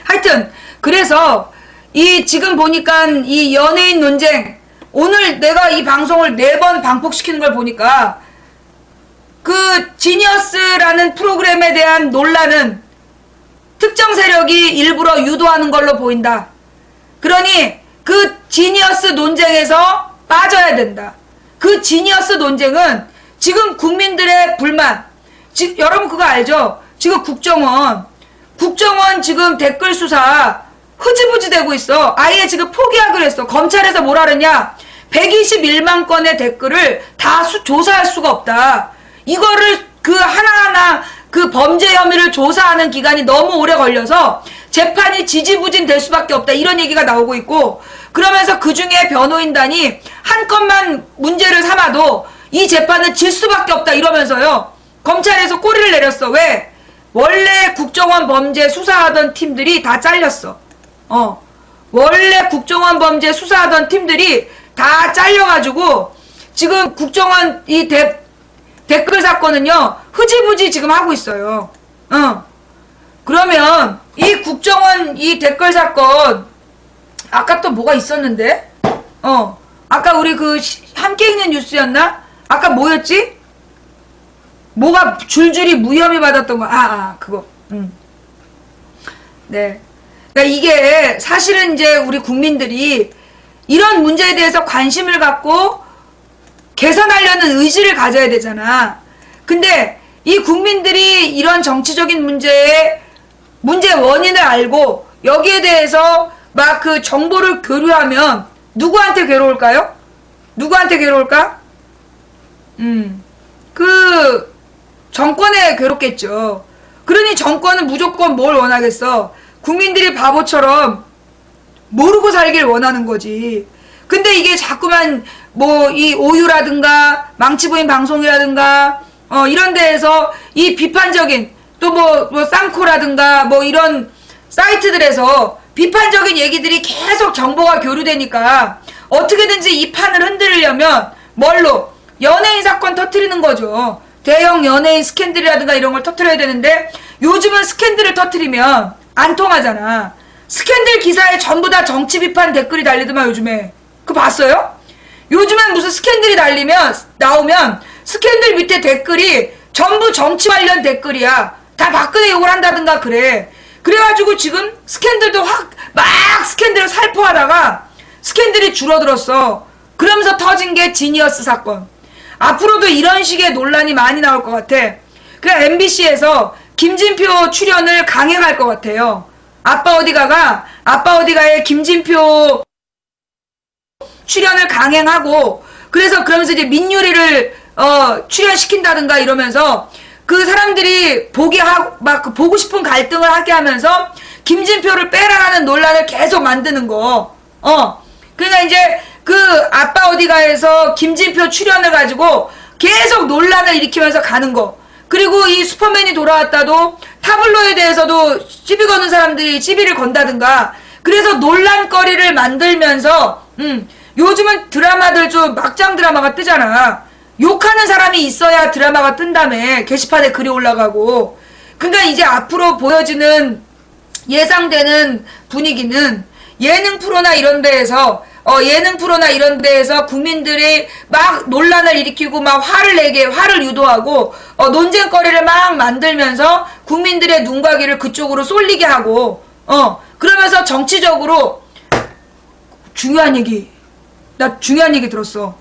하여튼 그래서 지금 보니까 이 연예인 논쟁, 오늘 내가 이 방송을 4번 방폭시키는 걸 보니까 지니어스라는 프로그램에 대한 논란은 특정 세력이 일부러 유도하는 걸로 보인다. 그러니 지니어스 논쟁에서 빠져야 된다. 지니어스 논쟁은 지금 국민들의 불만, 여러분 그거 알죠? 지금 국정원 지금 댓글 수사 흐지부지 되고 있어. 아예 지금 포기하기로 했어. 검찰에서 뭐라 그랬냐? 121만 건의 댓글을 다 조사할 수가 없다. 이거를 하나하나 범죄 혐의를 조사하는 기간이 너무 오래 걸려서 재판이 지지부진 될 수밖에 없다. 이런 얘기가 나오고 있고, 그러면서 그 중에 변호인단이 한 건만 문제를 삼아도 이 재판은 질 수밖에 없다. 이러면서요, 검찰에서 꼬리를 내렸어. 왜? 원래 국정원 범죄 수사하던 팀들이 다 잘렸어. 원래 국정원 범죄 수사하던 팀들이 다 잘려가지고 지금 국정원 댓글 사건은요, 흐지부지 지금 하고 있어요. 그러면 이 국정원 댓글 사건, 아까 또 뭐가 있었는데? 아까 우리 함께 있는 뉴스였나? 아까 뭐였지? 뭐가 줄줄이 무혐의 받았던 거. 그거. 네. 그러니까 이게 사실은 이제 우리 국민들이 이런 문제에 대해서 관심을 갖고 개선하려는 의지를 가져야 되잖아. 근데 이 국민들이 이런 정치적인 문제의 원인을 알고 여기에 대해서 막 그 정보를 교류하면 누구한테 괴로울까요? 누구한테 괴로울까? 그 정권에 괴롭겠죠. 그러니 정권은 무조건 뭘 원하겠어? 국민들이 바보처럼 모르고 살길 원하는 거지. 근데 이게 자꾸만 뭐 이 오유라든가 망치부인 방송이라든가 이런 데에서 이 비판적인 또 뭐 쌍코라든가 뭐 이런 사이트들에서 비판적인 얘기들이 계속 정보가 교류되니까 어떻게든지 이 판을 흔들려면 뭘로? 연예인 사건 터트리는 거죠. 대형 연예인 스캔들이라든가 이런 걸 터트려야 되는데 요즘은 스캔들을 터트리면 안 통하잖아. 스캔들 기사에 전부 다 정치 비판 댓글이 달리더만 요즘에. 그거 봤어요? 요즘엔 무슨 스캔들이 나오면 스캔들 밑에 댓글이 전부 정치 관련 댓글이야. 다 박근혜 욕을 한다든가 그래. 그래가지고 지금 스캔들도 막 스캔들을 살포하다가 스캔들이 줄어들었어. 그러면서 터진 게 지니어스 사건. 앞으로도 이런 식의 논란이 많이 나올 것 같아. 그냥 MBC에서 김진표 출연을 강행할 것 같아요. 아빠 어디가의 김진표 출연을 강행하고 그러면서 이제 민유리를 출연시킨다든가 이러면서 그 사람들이 보고 싶은 갈등을 하게 하면서 김진표를 빼라라는 논란을 계속 만드는 거. 그러니까 이제 그 아빠 어디가에서 김진표 출연을 가지고 계속 논란을 일으키면서 가는 거. 그리고 이 슈퍼맨이 돌아왔다도 타블로에 대해서도 시비 거는 사람들이 시비를 건다든가. 그래서 논란거리를 만들면서 요즘은 드라마들 좀 막장 드라마가 뜨잖아. 욕하는 사람이 있어야 드라마가 뜬다며. 게시판에 글이 올라가고. 그러니까 이제 앞으로 보여지는 예상되는 분위기는 예능 프로나 이런 데에서 국민들이 막 논란을 일으키고 막 화를 유도하고 논쟁거리를 막 만들면서 국민들의 눈과 귀를 그쪽으로 쏠리게 하고 그러면서 정치적으로 나 중요한 얘기 들었어.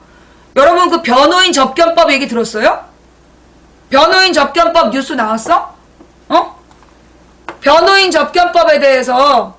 여러분 그 변호인 접견법 얘기 들었어요? 변호인 접견법 뉴스 나왔어? 변호인 접견법에 대해서